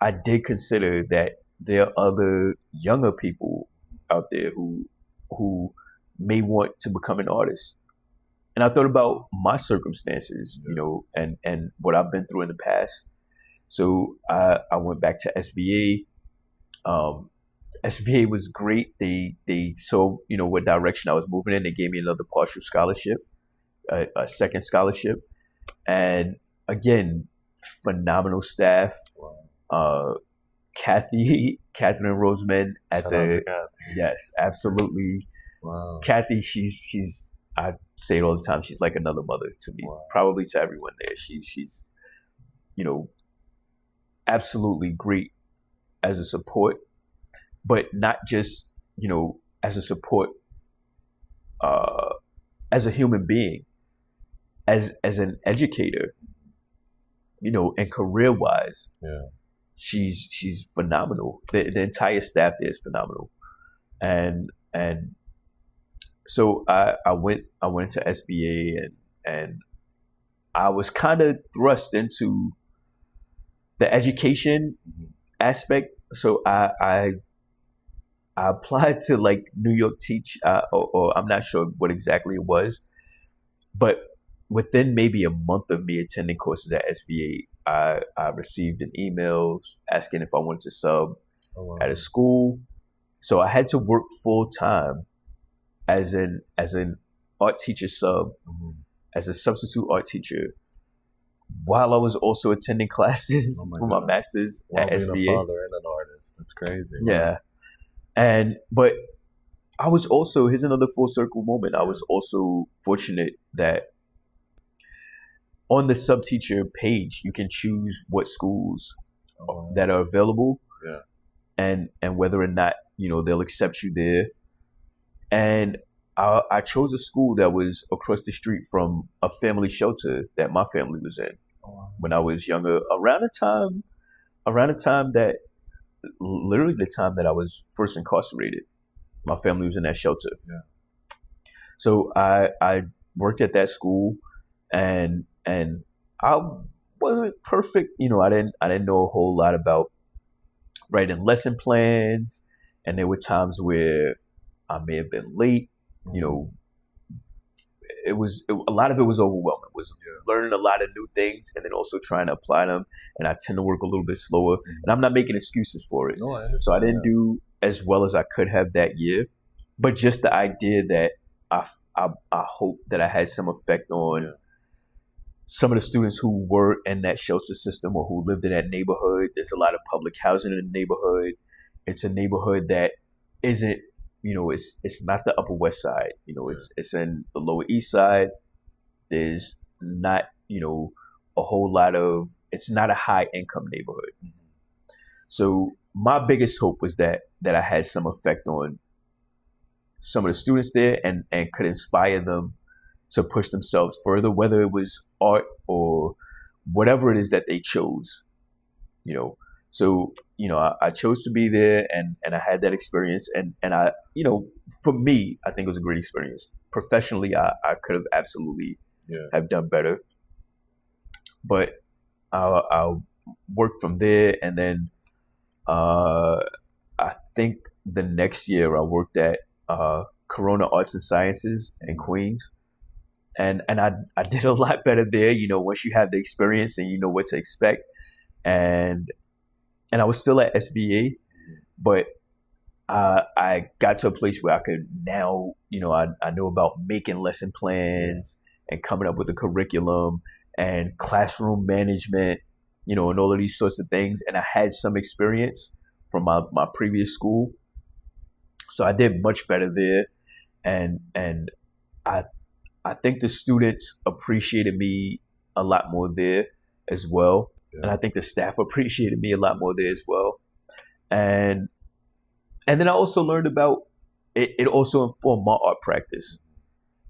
I did consider that there are other younger people out there who may want to become an artist. And I thought about my circumstances, and what I've been through in the past. So I went back to SVA. SVA was great. They saw, what direction I was moving in. They gave me another partial scholarship, a second scholarship. And again, phenomenal staff. Wow. Catherine Roseman yes, absolutely. Wow. Kathy, she's I say it all the time. She's like another mother to me, probably to everyone there. She's, absolutely great as a support, but not just, as a support, as a human being, as an educator, and career wise. Yeah. She's phenomenal. The entire staff there is phenomenal, and so I went to SBA and I was kind of thrust into the education aspect. So I applied to like New York Teach, or I'm not sure what exactly it was, but within maybe a month of me attending courses at SVA, I received an email asking if I wanted to sub at a school. So I had to work full time as an art teacher sub, as a substitute art teacher, while I was also attending classes for my master's at SVA. Being a father and an artist, that's crazy. Yeah, but I was also, here's another full circle moment. I was also fortunate that on the sub teacher page, you can choose what schools that are available, and whether or not they'll accept you there. And I chose a school that was across the street from a family shelter that my family was in when I was younger. Around the time that, literally the time that I was first incarcerated, my family was in that shelter. Yeah. So I worked at that school, and I wasn't perfect. I didn't know a whole lot about writing lesson plans, and there were times where I may have been late. You know, a lot of it was overwhelming. Was learning a lot of new things and then also trying to apply them. And I tend to work a little bit slower, and I'm not making excuses for it. No, I understand. So I didn't do as well as I could have that year, but just the idea that I hope that I had some effect on some of the students who were in that shelter system or who lived in that neighborhood. There's a lot of public housing in the neighborhood. It's a neighborhood that isn't, it's not the Upper West Side. It's in the Lower East Side. There's not, a whole lot of, it's not a high income neighborhood. So my biggest hope was that I had some effect on some of the students there and could inspire them to push themselves further, whether it was art or whatever it is that they chose. So I chose to be there, and I had that experience, and I, for me, I think it was a great experience. Professionally, I could have absolutely have done better, but I'll work from there, and then I think the next year I worked at Corona Arts and Sciences in Queens. And I did a lot better there, once you have the experience and you know what to expect. And I was still at SBA, but I got to a place where I could now, I know about making lesson plans and coming up with a curriculum and classroom management, and all of these sorts of things. And I had some experience from my previous school. So I did much better there. And I think the students appreciated me a lot more there as well. Yeah. And I think the staff appreciated me a lot more there as well. And then I also learned about it. It also informed my art practice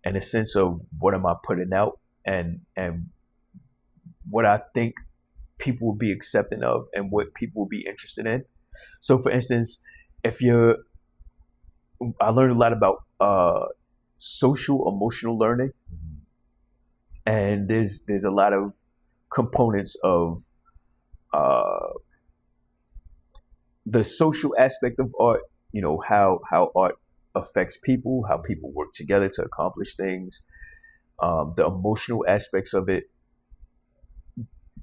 and a sense of what am I putting out and what I think people will be accepting of and what people will be interested in. So for instance, I learned a lot about social emotional learning, and there's a lot of components of the social aspect of art, how art affects people, how people work together to accomplish things, the emotional aspects of it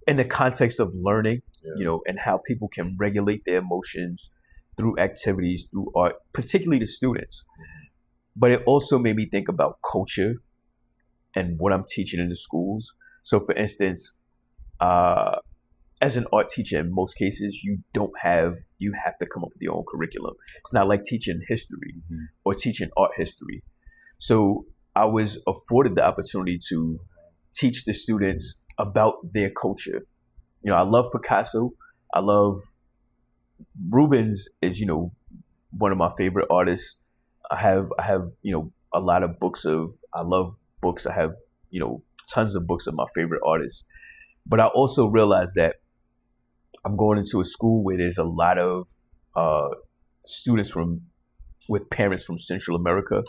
in the context of learning, and how people can regulate their emotions through activities, through art, particularly the students. But it also made me think about culture and what I'm teaching in the schools. So for instance, as an art teacher, in most cases, you have to come up with your own curriculum. It's not like teaching history or teaching art history. So I was afforded the opportunity to teach the students about their culture. I love Picasso. I love Rubens is, one of my favorite artists. I have, a lot of books I love books. I have, tons of books of my favorite artists. But I also realized that I'm going into a school where there's a lot of students with parents from Central America,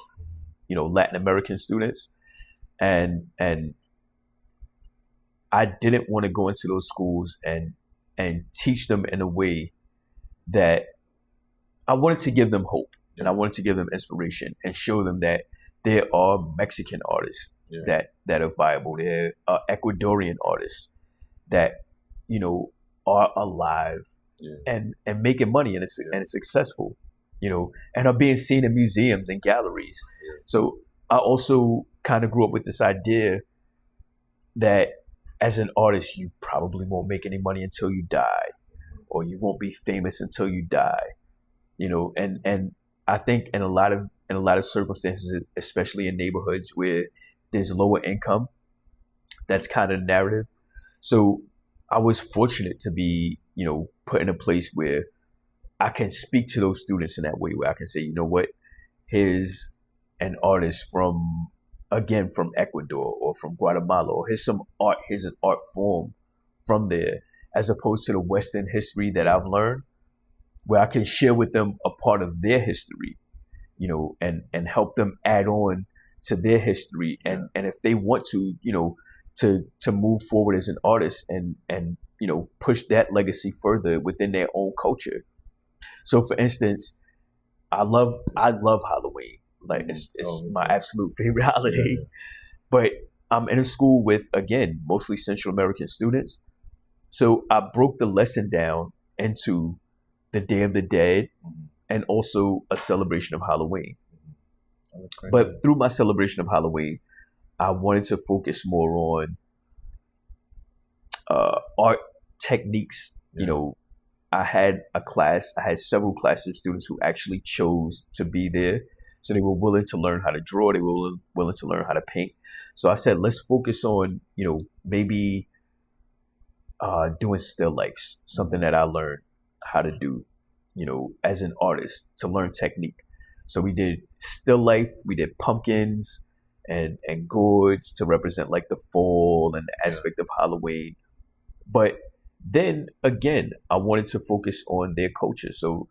Latin American students. And I didn't want to go into those schools and teach them in a way that I wanted to give them hope. And I wanted to give them inspiration and show them that there are Mexican artists that are viable. There are Ecuadorian artists that, are alive and making money and are successful, and are being seen in museums and galleries. Yeah. So I also kind of grew up with this idea that as an artist, you probably won't make any money until you die, or you won't be famous until you die, and I think in a lot of circumstances, especially in neighborhoods where there's lower income, that's kind of the narrative. So I was fortunate to be, put in a place where I can speak to those students in that way, where I can say, you know what, here's an artist from Ecuador or from Guatemala, or here's an art form from there, as opposed to the Western history that I've learned, where I can share with them a part of their history, and help them add on to their history, and if they want to, to move forward as an artist and push that legacy further within their own culture. So, for instance, I love Halloween. Like it's my absolute favorite holiday. Yeah. But I'm in a school with, again, mostly Central American students. So I broke the lesson down into the Day of the Dead and also a celebration of Halloween. But through my celebration of Halloween, I wanted to focus more on art techniques. Yeah. I had several classes of students who actually chose to be there. So they were willing to learn how to draw. They were willing to learn how to paint. So I said, let's focus on, maybe doing still lifes, something that I learned how to do, as an artist, to learn technique. So we did still life, we did pumpkins and gourds to represent like the fall and the aspect of Halloween. But then again, I wanted to focus on their culture. So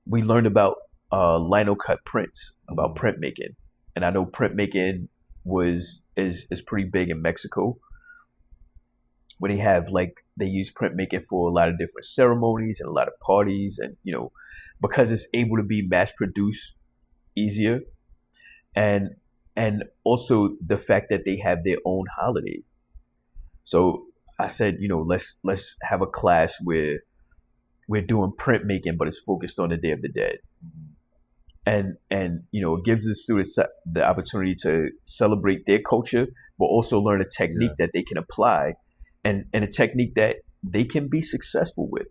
we learned about lino cut prints, about printmaking. And I know printmaking is pretty big in Mexico, where they use printmaking for a lot of different ceremonies and a lot of parties, and because it's able to be mass produced easier, and also the fact that they have their own holiday. So I said, let's have a class where we're doing printmaking, but it's focused on the Day of the Dead. And it gives the students the opportunity to celebrate their culture, but also learn a technique that they can apply, and a technique that they can be successful with.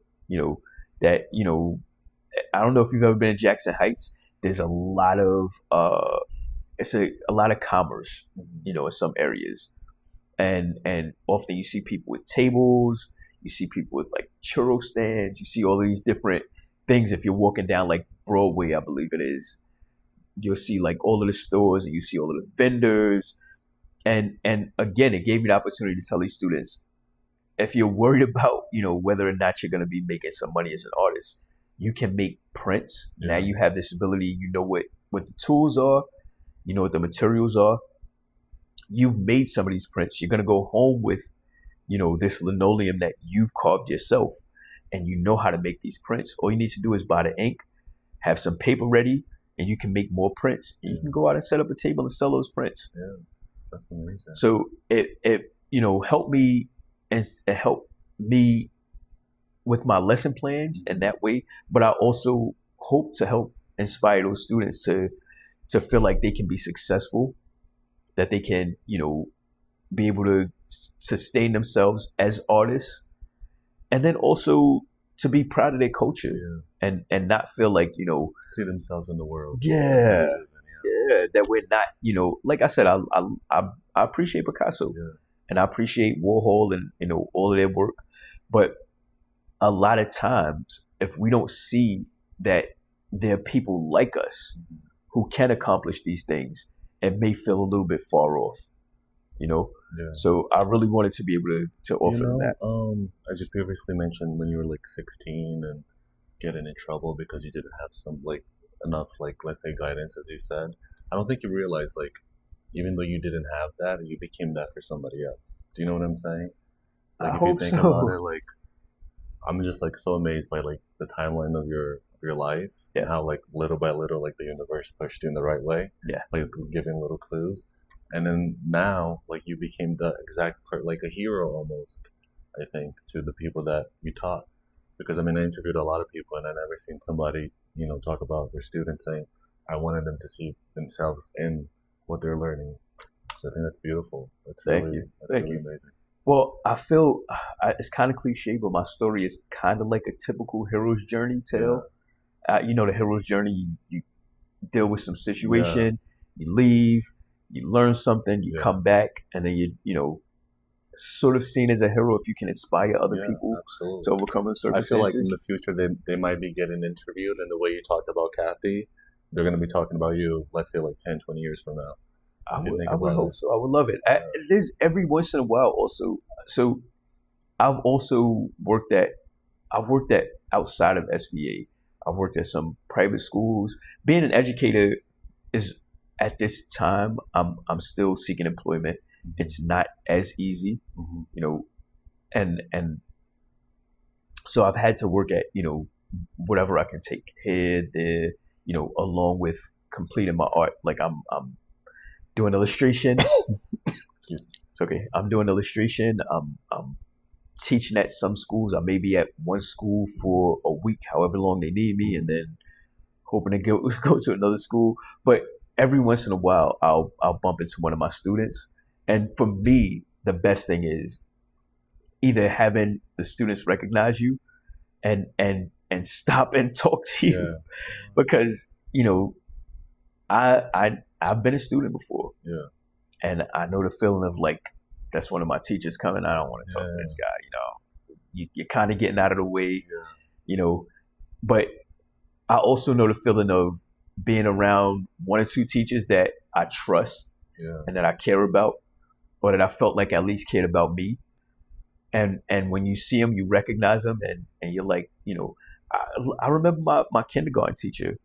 I don't know if you've ever been in Jackson Heights. There's a lot of a lot of commerce, in some areas, and often you see people with tables, you see people with like churro stands, you see all these different things. If you're walking down like Broadway, I believe it is, you'll see like all of the stores and you see all of the vendors. And again, it gave me the opportunity to tell these students, if you're worried about, whether or not you're going to be making some money as an artist, you can make prints. Yeah. Now you have this ability, what the tools are, what the materials are. You've made some of these prints. You're going to go home with, this linoleum that you've carved yourself, and you know how to make these prints. All you need to do is buy the ink, have some paper ready, and you can make more prints. And you can go out and set up a table and sell those prints. Yeah, that's amazing. So it helped me, and it helped me with my lesson plans in that way. But I also hope to help inspire those students to feel like they can be successful, that they can, be able to sustain themselves as artists, and then also to be proud of their culture, and not feel like, see themselves in the world. Yeah, that we're not, like I said, I appreciate Picasso, and I appreciate Warhol and all of their work, but a lot of times, if we don't see that there are people like us who can accomplish these things, it may feel a little bit far off, So I really wanted to be able to offer that. As you previously mentioned, when you were like 16 and getting in trouble because you didn't have some enough let's say guidance, as you said, I don't think you realized even though you didn't have that, you became that for somebody else. Do you know what I'm saying? I if hope you think so. about it, I'm just so amazed by the timeline of your life. Yes. And how little by little the universe pushed you in the right way. Yeah. Giving little clues. And then now, you became the exact a hero almost, I think, to the people that you taught. Because I interviewed a lot of people, and I never seen somebody, talk about their students saying, I wanted them to see themselves in what they're learning. So I think that's beautiful. That's Thank really, you. That's Thank really you. amazing. Well, I feel it's kind of cliche, but my story is kind of like a typical hero's journey tale. Yeah. The hero's journey, you deal with some situation, you leave, you learn something, you come back, and then you sort of seen as a hero if you can inspire other people to overcome the circumstances. I feel in the future they might be getting interviewed, and the way you talked about Kathy, they're going to be talking about you, let's say 10, 20 years from now. I would hope so. I would love it. There's every once in a while also. So I've also worked at outside of SVA. I've worked at some private schools. Being an educator is at this time, I'm still seeking employment. It's not as easy, you know, and so I've had to work at, you know, whatever I can take here, there, you know, along with completing my art. Like I'm doing illustration. Excuse me. It's okay. I'm doing illustration. I'm teaching at some schools. I may be at one school for a week, however long they need me, and then hoping to go to another school. But every once in a while, I'll bump into one of my students. And for me, the best thing is either having the students recognize you and stop and talk to you, because you know I've been a student before, and I know the feeling of like, that's one of my teachers coming. I don't want to talk to this guy. You know, you're kind of getting out of the way, you know. But I also know the feeling of being around one or two teachers that I trust and that I care about, or that I felt like at least cared about me. And when you see them, you recognize them, and you're like, you know, I remember my kindergarten teacher,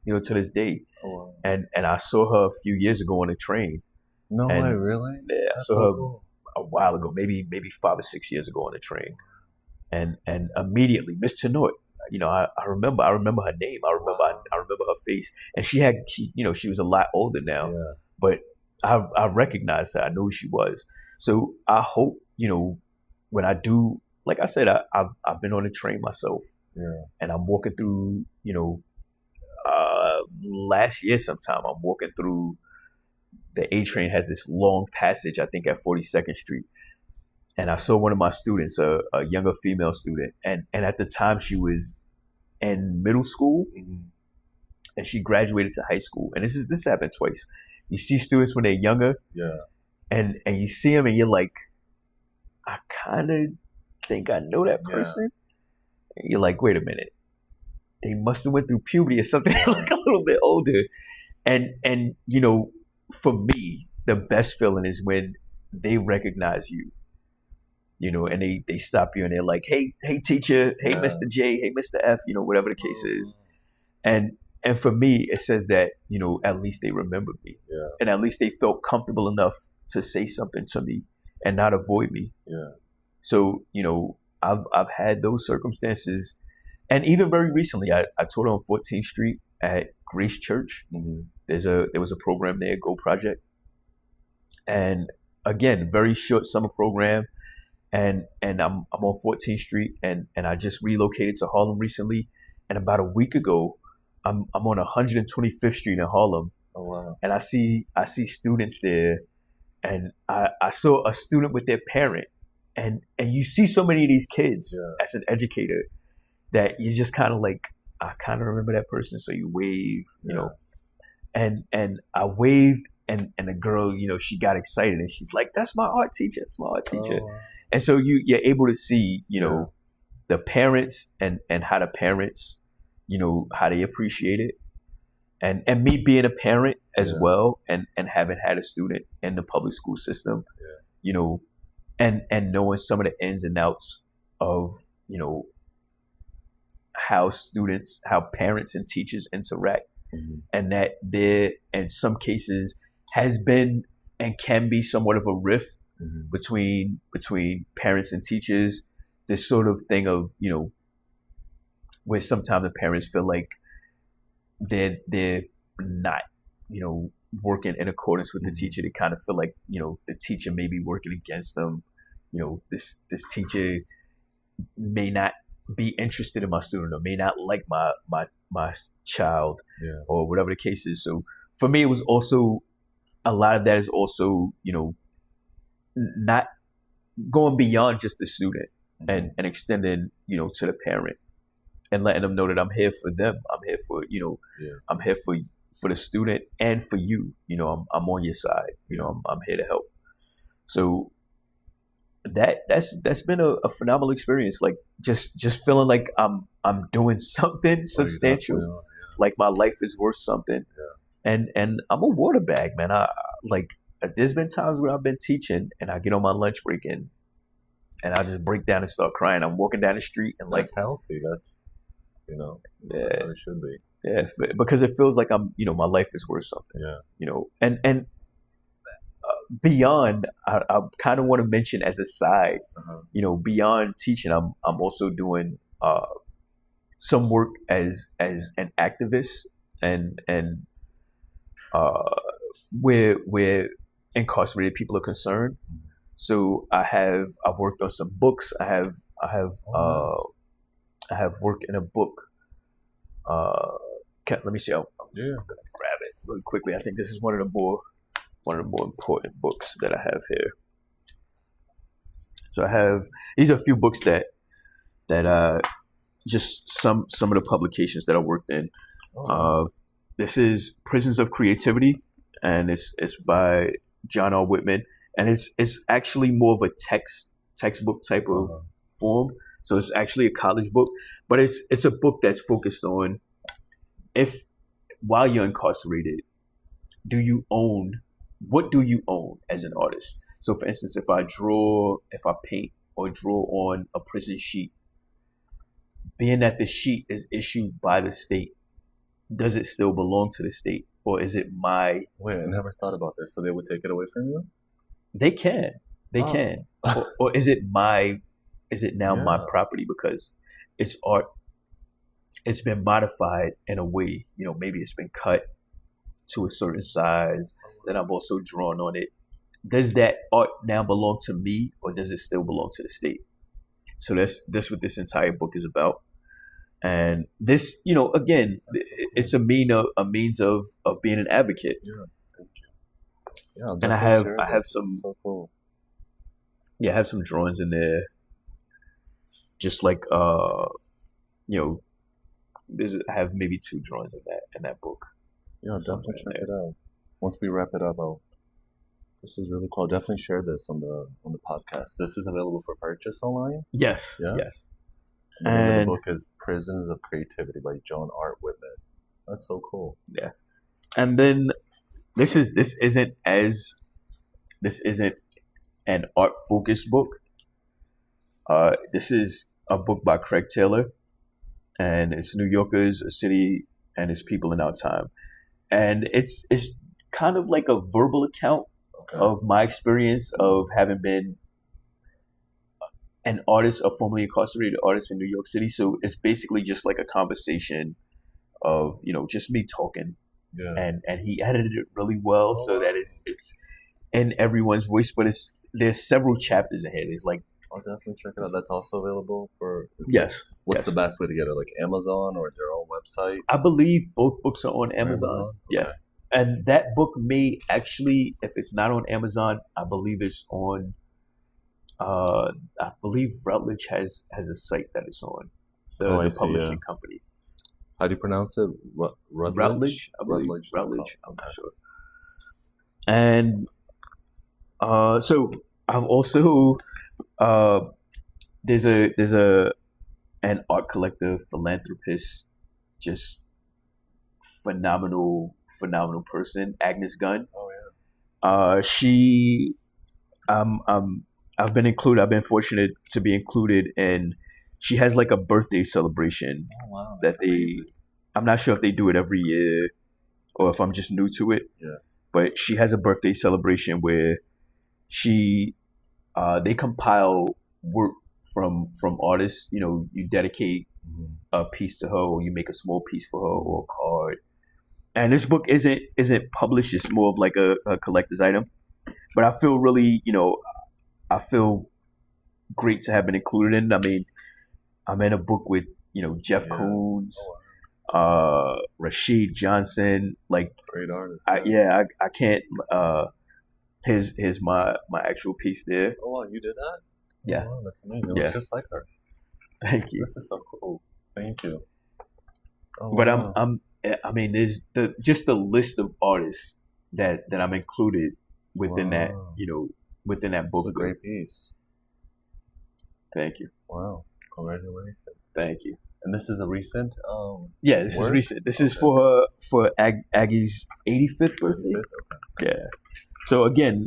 you know, to this day. Oh, wow. And I saw her a few years ago on a train. No And- way, really? Yeah, I That's saw so her cool. a while ago, maybe 5 or 6 years ago on a train, and immediately Miss Tenort, you know, I remember her name, I remember her face, and she you know, she was a lot older now, but I've recognized her, I know who she was. So I hope, you know, when I do, like I said, I've been on a train myself, and I'm walking through, you know, last year sometime I'm walking through. The A train has this long passage, I think, at 42nd Street. And I saw one of my students, a younger female student. And at the time she was in middle school and she graduated to high school. And this happened twice. You see students when they're younger and you see them and you're like, I kind of think I know that person. And you're like, wait a minute. They must have went through puberty or something, like a little bit older. And you know, for me, the best feeling is when they recognize you, you know, and they stop you and they're like, hey teacher, hey Mr. J, hey Mr. F, you know, whatever the case is. And for me, it says that, you know, at least they remembered me, and at least they felt comfortable enough to say something to me and not avoid me. So, you know, I've had those circumstances, and even very recently, I taught on 14th Street at Grace Church. There was a program there, Go Project, and again, very short summer program, and I'm on 14th Street, and I just relocated to Harlem recently, and about a week ago, I'm on 125th Street in Harlem. Oh wow! And I see students there, and I saw a student with their parent, and you see so many of these kids as an educator that you just kind of like, I kind of remember that person, so you wave, you know. And I waved, and the girl, you know, she got excited, and she's like, "That's my art teacher. That's my art teacher." Oh, wow. And so you're able to see, you know, the parents and how the parents, you know, how they appreciate it, and me being a parent as well, and having had a student in the public school system, you know, and knowing some of the ins and outs of, you know, how parents and teachers interact. And that there, in some cases, has been and can be somewhat of a rift between parents and teachers. This sort of thing of, you know, where sometimes the parents feel like they're not, you know, working in accordance with the teacher. They kind of feel like, you know, the teacher may be working against them. You know, this teacher may not be interested in my student, or may not like my child, or whatever the case is. So for me, it was also, a lot of that is also, you know, not going beyond just the student and extending, you know, to the parent and letting them know that I'm here for them. I'm here for, you know, I'm here for the student and for you. You know, I'm on your side. You know, I'm here to help. So that's been a phenomenal experience. Like just feeling like I'm doing something substantial, like my life is worth something. And I'm a water bag, man. I like, there's been times where I've been teaching and I get on my lunch break and I just break down and start crying. I'm walking down the street and like, that's healthy. That's, you know, that's how it should be. Yeah, because it feels like my life is worth something. Yeah. And beyond, I kind of want to mention as a side, beyond teaching, I'm also doing some work as an activist and where incarcerated people are concerned. So I've worked on some books. I have worked in a book. Let me see. I'm gonna grab it really quickly. I think this is one of the more important books that I have here. So these are a few books that just some of the publications that I worked in. This is Prisons of Creativity, and it's by John R. Whitman, and it's actually more of a textbook type of form. So it's actually a college book, but it's a book that's focused on if while you're incarcerated, what do you own as an artist? So for instance, if I paint or draw on a prison sheet, being that the sheet is issued by the state, does it still belong to the state, or is it my? Wait, I never thought about this. So they would take it away from you? They can, or is it my? Is it now my property because it's art? It's been modified in a way, maybe it's been cut to a certain size that I've also drawn on it. Does that art now belong to me, or does it still belong to the state? So that's what this entire book is about. And this, again, it's a means of being an advocate. Yeah, thank you. Yeah, and I have some. So cool. Yeah, I have some drawings in there. Just like I have maybe 2 drawings in that book. Yeah, definitely check it out. Once we wrap it up, this is really cool. I'll definitely share this on the podcast. This is available for purchase online? Yes. Yeah? Yes. And the book is Prisons of Creativity by John R. Whitman. That's so cool. Yeah. And then this isn't an art focused book. This is a book by Craig Taylor, and it's New Yorkers, a city, and its people in our time. And it's kind of like a verbal account of my experience of having been an artist, a formerly incarcerated artist in New York City. So it's basically just like a conversation of, just me talking. Yeah. And he edited it really well so that it's in everyone's voice, but there's several chapters in here. There's like, I'll definitely check it out. That's also available for... Yes. What's the best way to get it? Like Amazon or their own website? I believe both books are on Amazon. Okay. Yeah. And that book may actually, if it's not on Amazon, I believe it's on... I believe Routledge has a site that it's on. The publishing company. How do you pronounce it? Routledge? I believe. Routledge. I'm not sure. And so I've also... there's an art collector, philanthropist, just phenomenal person, Agnes Gunn. Oh yeah. I've been fortunate to be included in. She has like a birthday celebration that I'm not sure if they do it every year or if I'm just new to it. Yeah. But she has a birthday celebration where they compile work from artists. You dedicate a piece to her, or you make a small piece for her, or a card. And this book isn't published; it's more of like a collector's item. But I feel really, I feel great to have been included in. I mean, I'm in a book with Jeff Koons, Rashid Johnson, like great artists. I can't. Here's my actual piece there. Oh wow, you did that? Yeah. Oh, wow, that's amazing. It was just like her. Thank you. This is so cool. Thank you. Oh, but wow. There's the list of artists that I'm included within that, within that book. It's a great piece. Thank you. Wow. Congratulations. Thank you. And this is a recent this is recent. This is for Aggie's 85th birthday. Okay. Yeah. So again,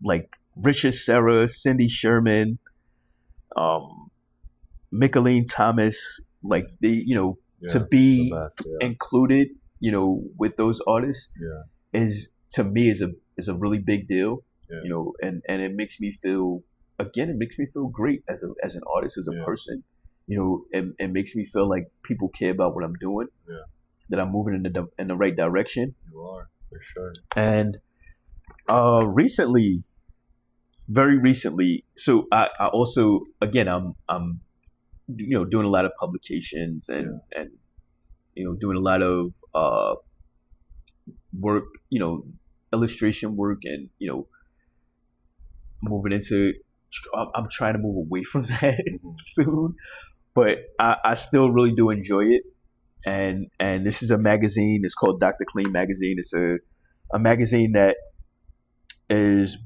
like Richard Serra, Cindy Sherman, Micheline Thomas, like to be the best, yeah. included, you know, with those artists Yeah. is to me is a really big deal. Yeah. You know, and it makes me feel great as an artist, as a Yeah. person. You know, it makes me feel like people care about what I'm doing. Yeah. That I'm moving in the right direction. You are, for sure. And very recently, so I also, again, I'm you know, doing a lot of publications and you know, doing a lot of work, you know, illustration work, and you know, moving into, I'm trying to move away from that soon, but I still really do enjoy it. And this is a magazine. It's called Dr. Clean Magazine. It's a magazine that is,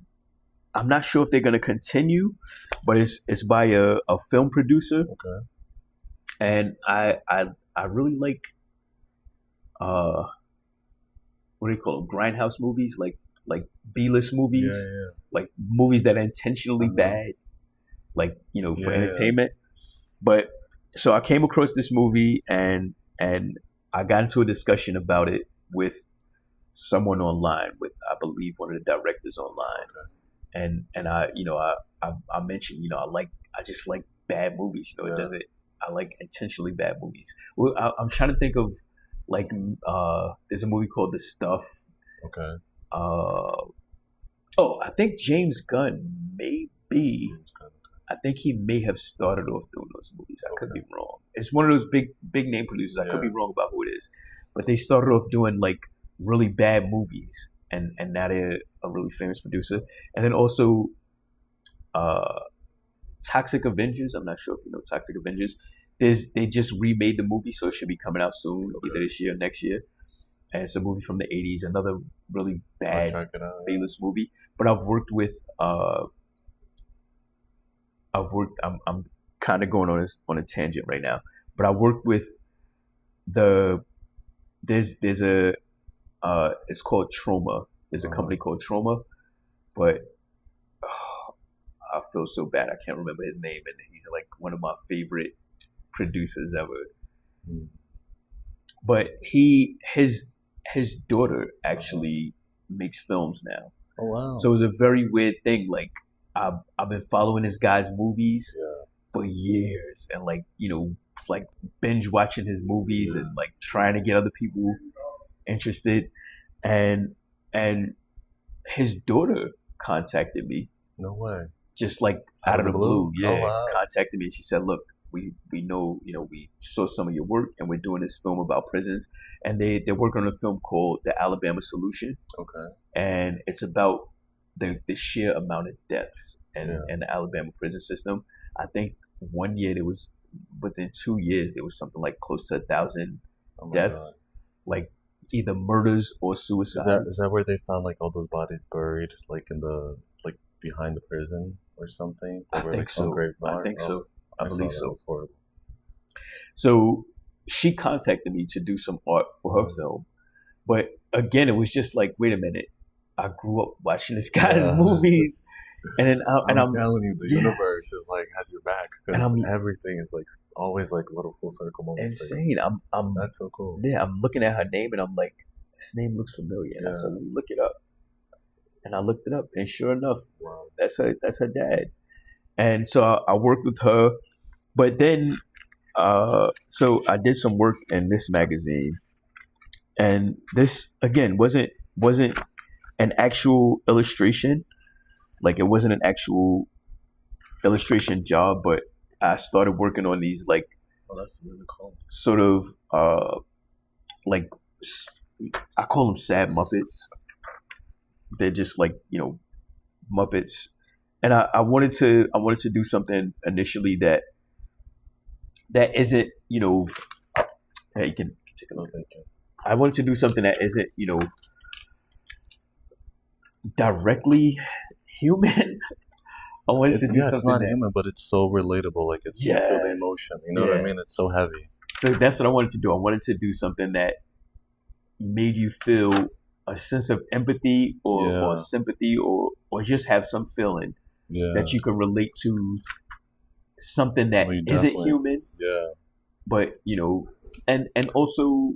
I'm not sure if they're going to continue, but it's by a film producer. Okay. And I really like what do you call them? Grindhouse movies, like B-list movies, like movies that are intentionally bad, like, you know, for entertainment. But so I came across this movie, and I got into a discussion about it with someone online, with, I believe, one of the directors online. Okay. And I, you know, I mentioned, you know, I just like bad movies. You know, I like intentionally bad movies. Well, I'm trying to think of, like, there's a movie called The Stuff. Okay. I think James Gunn I think he may have started off doing those movies. I could be wrong. It's one of those big name producers. I could be wrong about who it is, but they started off doing like really bad movies, and now they're a really famous producer. And then also, Toxic Avengers. I'm not sure if you know Toxic Avengers. They just remade the movie, so it should be coming out soon, either this year or next year. And it's a movie from the 80s, another really bad B-list movie. But I've worked with I'm kind of going on a tangent right now, but I worked with there's a it's called Trauma. There's a company called Trauma, but I feel so bad I can't remember his name, and he's like one of my favorite producers ever. But his daughter actually makes films now. Oh wow! So it was a very weird thing. Like, I've been following this guy's movies for years, and like, you know, like binge watching his movies and like trying to get other people interested, and his daughter contacted me. No way. Just like out of the blue. Yeah. Oh, wow. Contacted me, and she said, "Look, we know, you know, we saw some of your work, and we're doing this film about prisons, and they're working on a film called The Alabama Solution." Okay. And it's about the sheer amount of deaths in the Alabama prison system. I think one year within 2 years, there was something like close to 1,000 deaths, like either murders or suicides. Is that where they found like all those bodies buried, like in the, like behind the prison or something? I think so. I believe so. That was horrible. So she contacted me to do some art for her film, but again, it was just like, wait a minute, I grew up watching this guy's movies, and then I'm telling you, the universe is like has your back, because everything is like always like little full circle moments. Insane. That's so cool. Yeah, I'm looking at her name, and I'm like, this name looks familiar, and I said, let me look it up, and I looked it up, and sure enough, that's her dad. And so I worked with her, but then so I did some work in this magazine, and this again wasn't an actual illustration. Like, it wasn't an actual illustration job, but I started working on these, like, that's really cool. Sort of like, I call them sad Muppets. They're just like, you know, Muppets. And I wanted to do something initially that isn't, you know, hey, you can take a look. I wanted to do something that isn't, you know, directly human. I wanted to do something. It's not human, but it's so relatable. Like, it's so full of emotion. You know what I mean? It's so heavy. So that's what I wanted to do. I wanted to do something that made you feel a sense of empathy or sympathy or just have some feeling that you can relate to something that isn't human. Yeah. But, you know, and also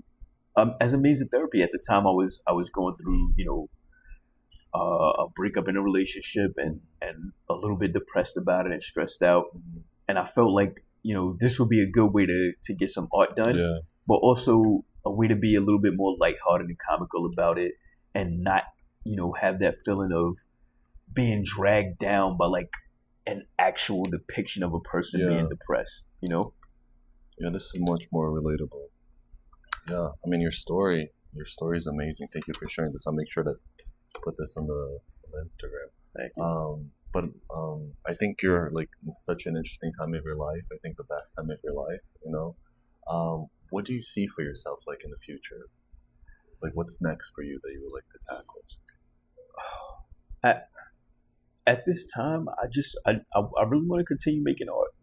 as a means of therapy. At the time, I was going through a breakup in a relationship and a little bit depressed about it and stressed out, and I felt like this would be a good way to get some art done, but also a way to be a little bit more lighthearted and comical about it, and not have that feeling of being dragged down by like an actual depiction of a person being depressed. Yeah, this is much more relatable. Yeah, I mean your story is amazing. Thank you for sharing this. I'll make sure to put this on the Instagram. Thank you. But I think you're like in such an interesting time of your life. I think the best time of your life. What do you see for yourself like in the future? Like what's next for you that you would like to tackle? At this time, I really want to continue making art.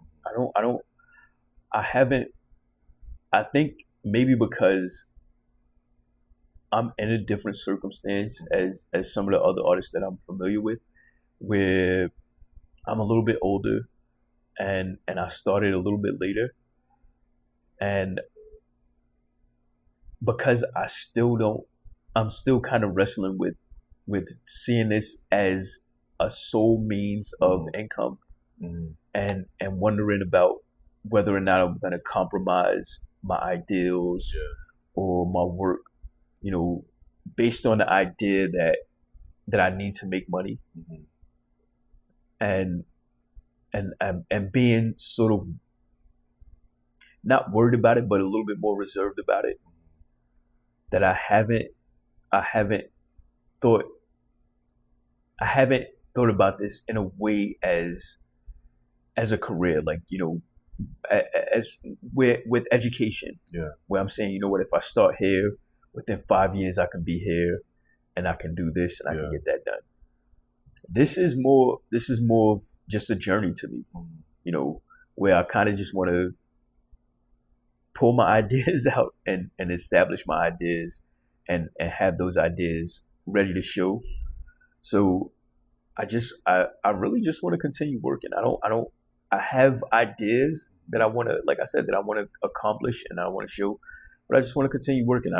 I haven't. I think maybe because I'm in a different circumstance as some of the other artists that I'm familiar with, where I'm a little bit older, and I started a little bit later, and because I'm still kind of wrestling with seeing this as a sole means of income, and wondering about whether or not I'm going to compromise my ideals or my work, based on the idea that I need to make money, and being sort of not worried about it, but a little bit more reserved about it. That I haven't thought about this in a way as a career, like as with education, where I'm saying, if I start here, within 5 years I can be here, and I can do this, and I can get that done. This is more of just a journey to me, where I kind of just want to pull my ideas out and establish my ideas and have those ideas ready to show. So I really just want to continue working. I have ideas that I want to, like I said, that I want to accomplish and I want to show, but I just want to continue working.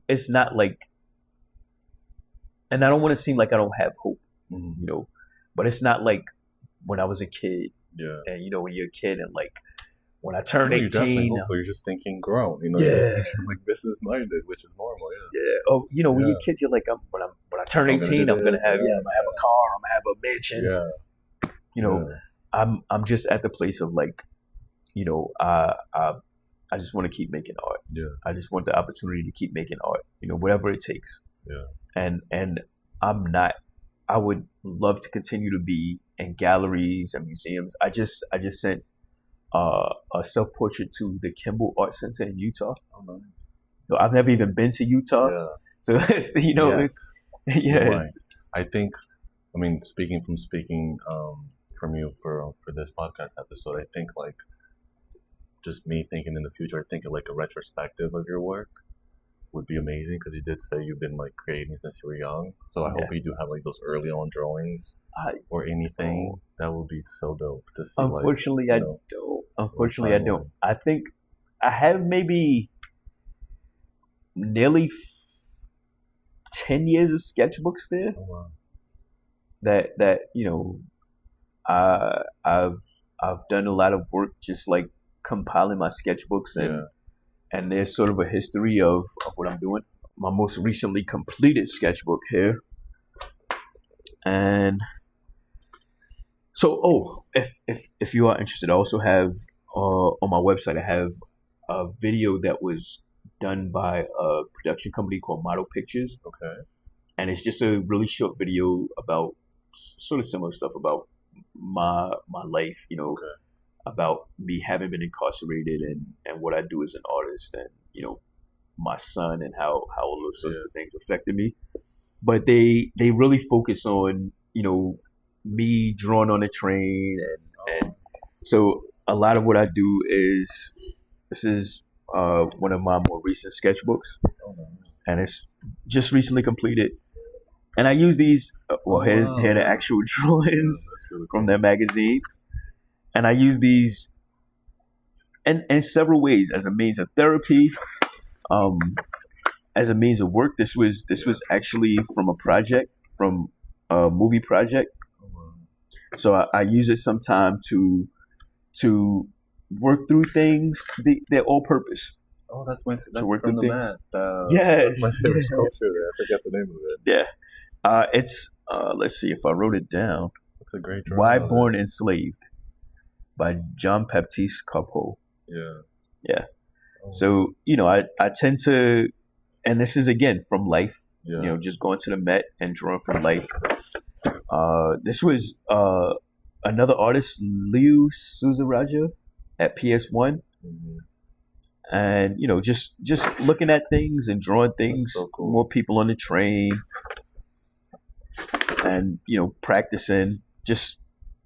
It's not like, and I don't want to seem like I don't have hope, but it's not like when I was a kid, and when you're a kid and like, when I turned 18, you're just thinking grown, you're like business minded, which is normal. Oh, when you're a kid, you're like, when I turn 18, I'm gonna have a car, I'm gonna have a mansion. I'm just at the place of like, I just want to keep making art. I just want the opportunity to keep making art, whatever it takes. And I would love to continue to be in galleries and museums. I just sent a self-portrait to the Kimball Art Center in Utah. Oh, nice. I've never even been to Utah. So it's, I think, I mean, speaking from you for this podcast episode, I think like just me thinking in the future, I think like a retrospective of your work would be amazing, because you did say you've been like creating since you were young. So I hope you do have like those early on drawings or anything. That would be so dope to see. Unfortunately, I don't. Unfortunately, I don't. I think I have maybe nearly 10 years of sketchbooks there. Oh, wow. That I've done a lot of work just like compiling my sketchbooks, and there's sort of a history of what I'm doing. My most recently completed sketchbook here. And so, if you are interested, I also have on my website, I have a video that was done by a production company called Model Pictures. Okay. And it's just a really short video about sort of similar stuff about my life, about me having been incarcerated and what I do as an artist, and my son, and how all those sorts of things affected me. But they really focus on me drawing on a train, and so a lot of what I do is, this is one of my more recent sketchbooks, and it's just recently completed. And I use these. Here are the actual drawings really from that magazine. And I use these and in several ways, as a means of therapy, um, as a means of work. This was actually from a movie project. So I use it sometime to work through things. They're all purpose. Oh, that's work from with the things. mat. Yes, That's my favorite yes. sculpture there. I forget the name of it. Yeah. It's let's see if I wrote it down. It's a great drawing. Why of it. Born Enslaved by John Baptiste Carpeau. Yeah. Yeah. Oh, So, I tend to, and this is again from life, yeah. just going to the Met and drawing from life. This was another artist, Liu Suzaraja at PS1. Mhm. And, just looking at things and drawing things, so cool. more people on the train and, practicing. Just,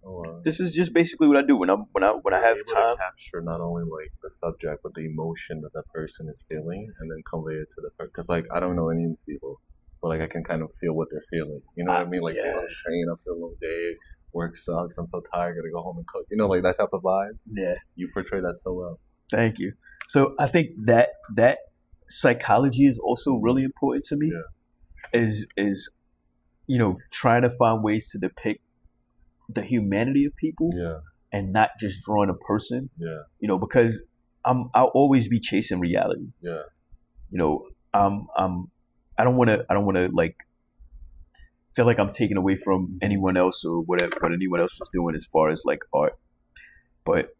Oh, wow. this is just basically what I do when I have You're able to time. capture not only like the subject but the emotion that that person is feeling, and then convey it to the person. Because like I don't know any of these people, but like I can kind of feel what they're feeling. You know what I mean? Like being on the Yes. train after a long day, work sucks. I'm so tired. Gotta go home and cook. Like that type of vibe. Yeah. You portray that so well. Thank you. So I think that psychology is also really important to me. Yeah. Is trying to find ways to depict the humanity of people Yeah. and not just drawing a person. Yeah. Because I'll always be chasing reality. Yeah. I don't want to like feel like I'm taking away from anyone else or what anyone else is doing as far as like art. But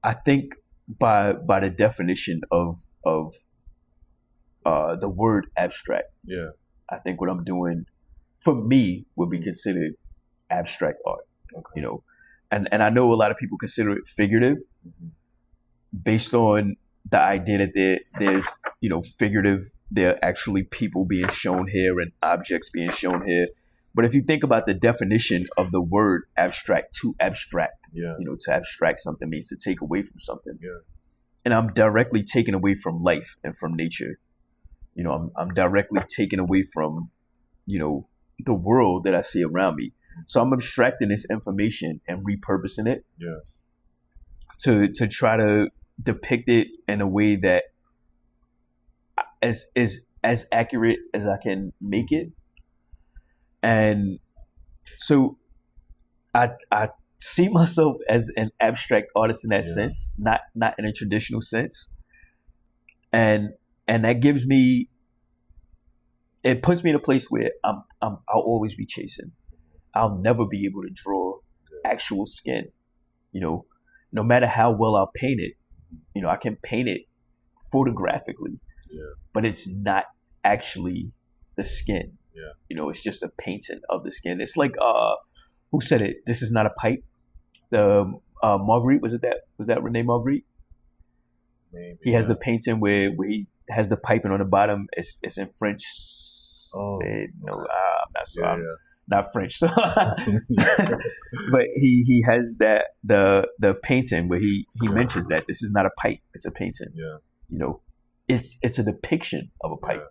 I think by the definition of the word abstract, Yeah. I think what I'm doing for me would be considered abstract art. Okay. And I know a lot of people consider it figurative Mhm. based on the idea that there's figurative. There are actually people being shown here and objects being shown here. But if you think about the definition of the word abstract, to abstract, Yeah. to abstract something means to take away from something. Yeah. And I'm directly taken away from life and from nature. I'm directly taken away from, the world that I see around me. So I'm abstracting this information and repurposing it Yes. to try to depict it in a way that is as accurate as I can make it. And so I see myself as an abstract artist in that Yeah. sense, not in a traditional sense. And that gives me, it puts me in a place where I'll always be chasing. I'll never be able to draw actual skin. No matter how well I'll paint it, I can paint it photographically, Yeah. but it's not actually the skin. Yeah. It's just a painting of the skin. It's like who said it? This is not a pipe. The Marguerite, was that Rene Magritte? Maybe. He has the painting where he has the piping on the bottom. It's in French. Oh, No, okay. I'm not sure. Yeah. I'm Yeah. not French. So, but he has that the painting where he mentions that this is not a pipe. It's a painting. Yeah. It's a depiction of a pipe. Yeah.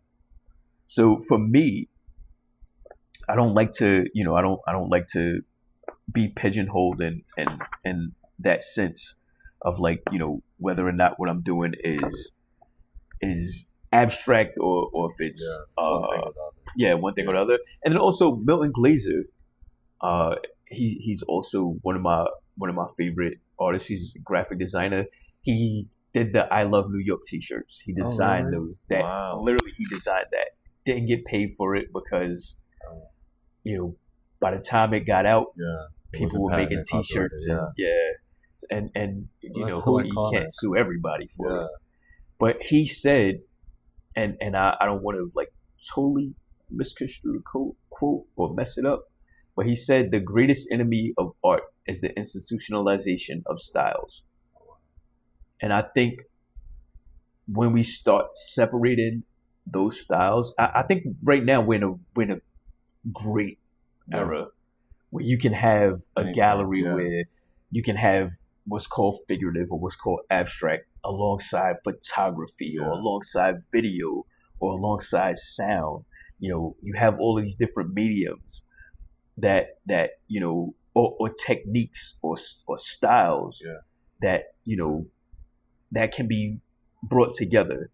So for me, I don't like to I don't like to be pigeonholed in that sense of like whether or not what I'm doing is abstract or if it's One thing or the other. one thing or the other. And then also Milton Glaser, he's also one of my favorite artists. He's a graphic designer. He did the I Love New York t-shirts. He designed really? those. That Wow. literally he designed that. Didn't get paid for it because Oh. by the time it got out, Yeah. It people were wasn't making patented, t-shirts copyrighted, and Well, that's so you iconic. can't sue everybody for Yeah. it. But he said, and I don't want to like totally misconstrue the quote or mess it up, but he said the greatest enemy of art is the institutionalization of styles. And I think when we start separating those styles, I think right now we're in a great era where you can have a Anything, gallery yeah. where you can have what's called figurative or what's called abstract alongside photography or Yeah. alongside video or alongside sound. You have all of these different mediums that or techniques or styles Yeah. that, you know, that can be brought together.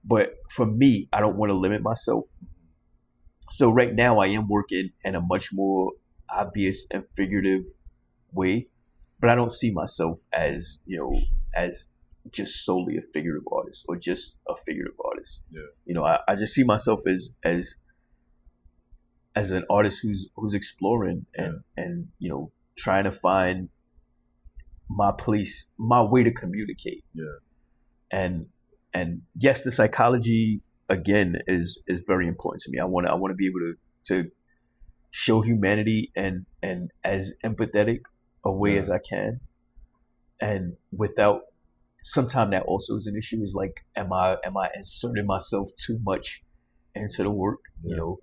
But for me, I don't want to limit myself. So right now I am working in a much more obvious and figurative way, but I don't see myself as, you know, as just solely a figurative artist or just a figurative artist. Yeah. You know, I just see myself as an artist who's exploring and you know, trying to find my place, my way to communicate. Yeah. And yes, the psychology again is very important to me. I want to be able to show humanity and as empathetic a way as I can, and without, sometimes that also is an issue, is like, am I inserting myself too much into the work, you know,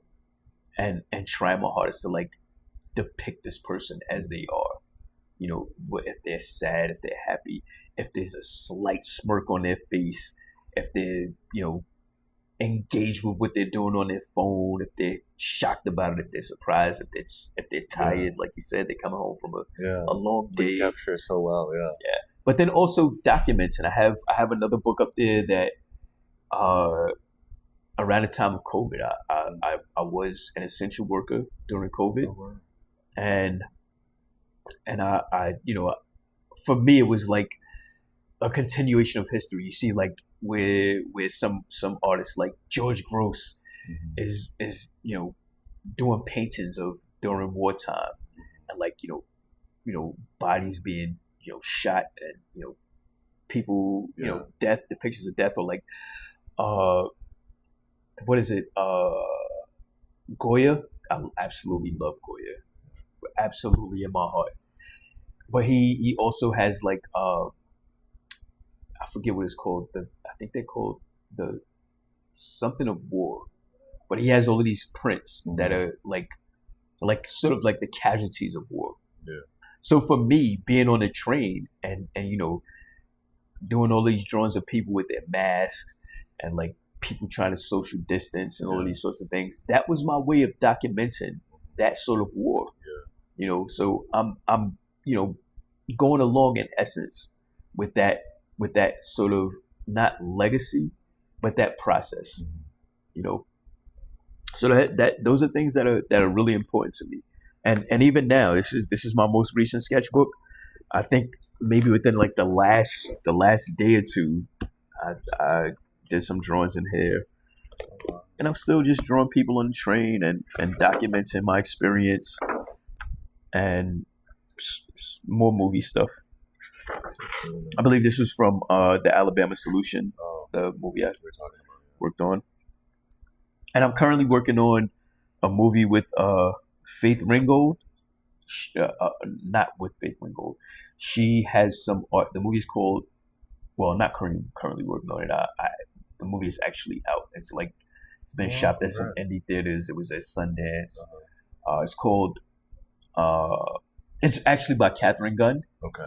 and trying my hardest to like depict this person as they are, you know, if they're sad, if they're happy, if there's a slight smirk on their face, if they're, you know, engaged with what they're doing on their phone, if they're shocked about it, if they're surprised, if they're tired, like you said, they're coming home from a long day. You capture it so well, yeah. But then also documenting. I have another book up there that around the time of COVID, I was an essential worker during COVID. Oh, wow. And I you know, for me it was like a continuation of history. You see, like where some artists like George Gross is you know, doing paintings of during wartime, and like, you know bodies being, you know, shot, and, you know, people, you know, death, the pictures of death, or like what is it, Goya. I absolutely love Goya, absolutely in my heart. But he also has like I forget what it's called. I think they're called the something of war. But he has all of these prints that are like sort of like the casualties of war. Yeah. So for me, being on the train and you know, doing all these drawings of people with their masks and like people trying to social distance and all of these sorts of things, that was my way of documenting that sort of war. Yeah. You know, so I'm you know, going along in essence with that sort of, not legacy, but that process. You know, so that those are things that are really important to me. And even now, this is my most recent sketchbook. I think maybe within like the last day or two, I did some drawings in here, and I'm still just drawing people on the train and documenting my experience and more movie stuff. I believe this was from the Alabama Solution, the movie I worked on. And I'm currently working on a movie with Faith Ringgold. Not with Faith Ringgold. She has some art. The movie's called, well, not currently working on it. The movie is actually out. It's like, it's been shot at some indie theaters. It was at Sundance. It's called, it's actually by Catherine Gunn. Okay.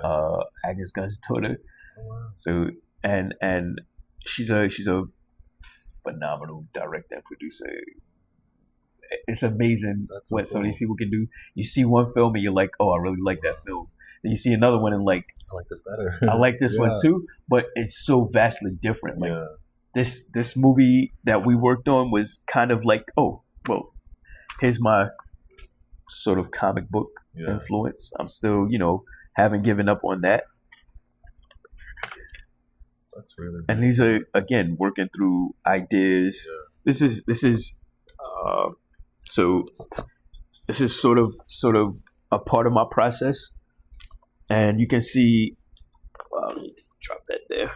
Agnes Gunn's daughter. Oh, wow. So and she's a phenomenal director and producer. It's amazing what some of these people can do. You see one film and you're like, oh, I really like that film. Then you see another one and like, I like this better. I like this one too, but it's so vastly different. Like this movie that we worked on was kind of like, oh, well, here's my sort of comic book influence. I'm still, you know, haven't given up on that. That's really and these are, again, working through ideas. This is so this is sort of a part of my process, and you can see, let me drop that there.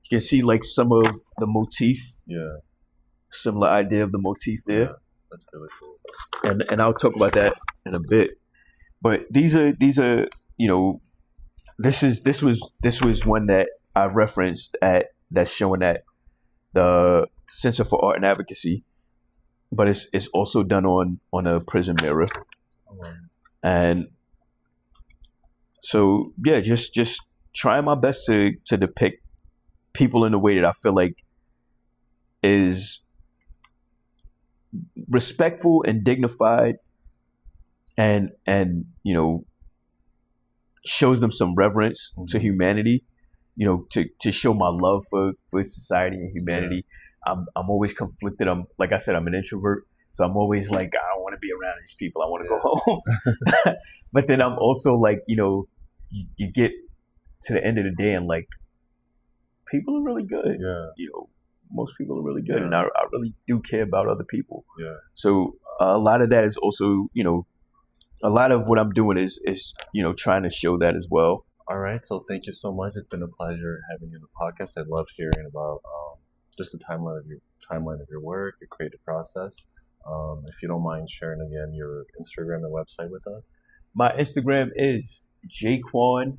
You can see like some of the motif, similar idea of the motif there. Yeah, that's really cool. And I'll talk about that in a bit. But these are you know, this was one that I referenced that's showing that the Center for Art and Advocacy, but it's also done on a prison mirror. And so yeah, just trying my best to depict people in a way that I feel like is respectful and dignified, and you know, shows them some reverence to humanity, you know, to show my love for society and humanity. I'm always conflicted. Like I said, I'm an introvert, so I'm always like, I don't want to be around these people. I want to go home. But then I'm also like, you know, you get to the end of the day and like, people are really good. Yeah. You know, most people are really good, and I really do care about other people. Yeah. So a lot of that is also, you know, a lot of what I'm doing is you know, trying to show that as well. All right. So thank you so much. It's been a pleasure having you on the podcast. I love hearing about just the timeline of your work, your creative process. If you don't mind sharing again your Instagram and website with us. My Instagram is Jaiquan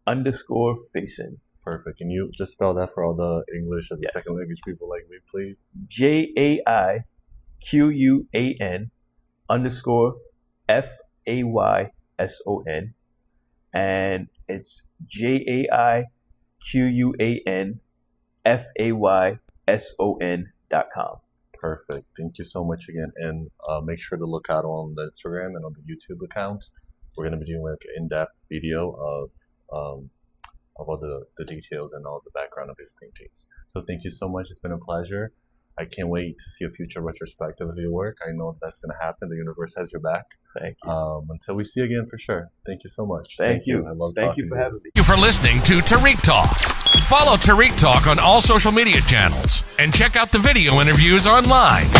_Fayson. Perfect. Can you just spell that for all the English and the second language people like me, please? JAIQUAN _FAYSON. And it's JAIQUAN FAYSON.com. Perfect. Thank you so much again. And make sure to look out on the Instagram and on the YouTube account. We're going to be doing like an in-depth video of all the details and all the background of his paintings. So thank you so much. It's been a pleasure. I can't wait to see a future retrospective of your work. I know that's going to happen. The universe has your back. Thank you. Until we see again for sure. Thank you so much. Thank you. I love Thank you for having me. Thank you for listening to Tarik Talk. Follow Tarik Talk on all social media channels and check out the video interviews online.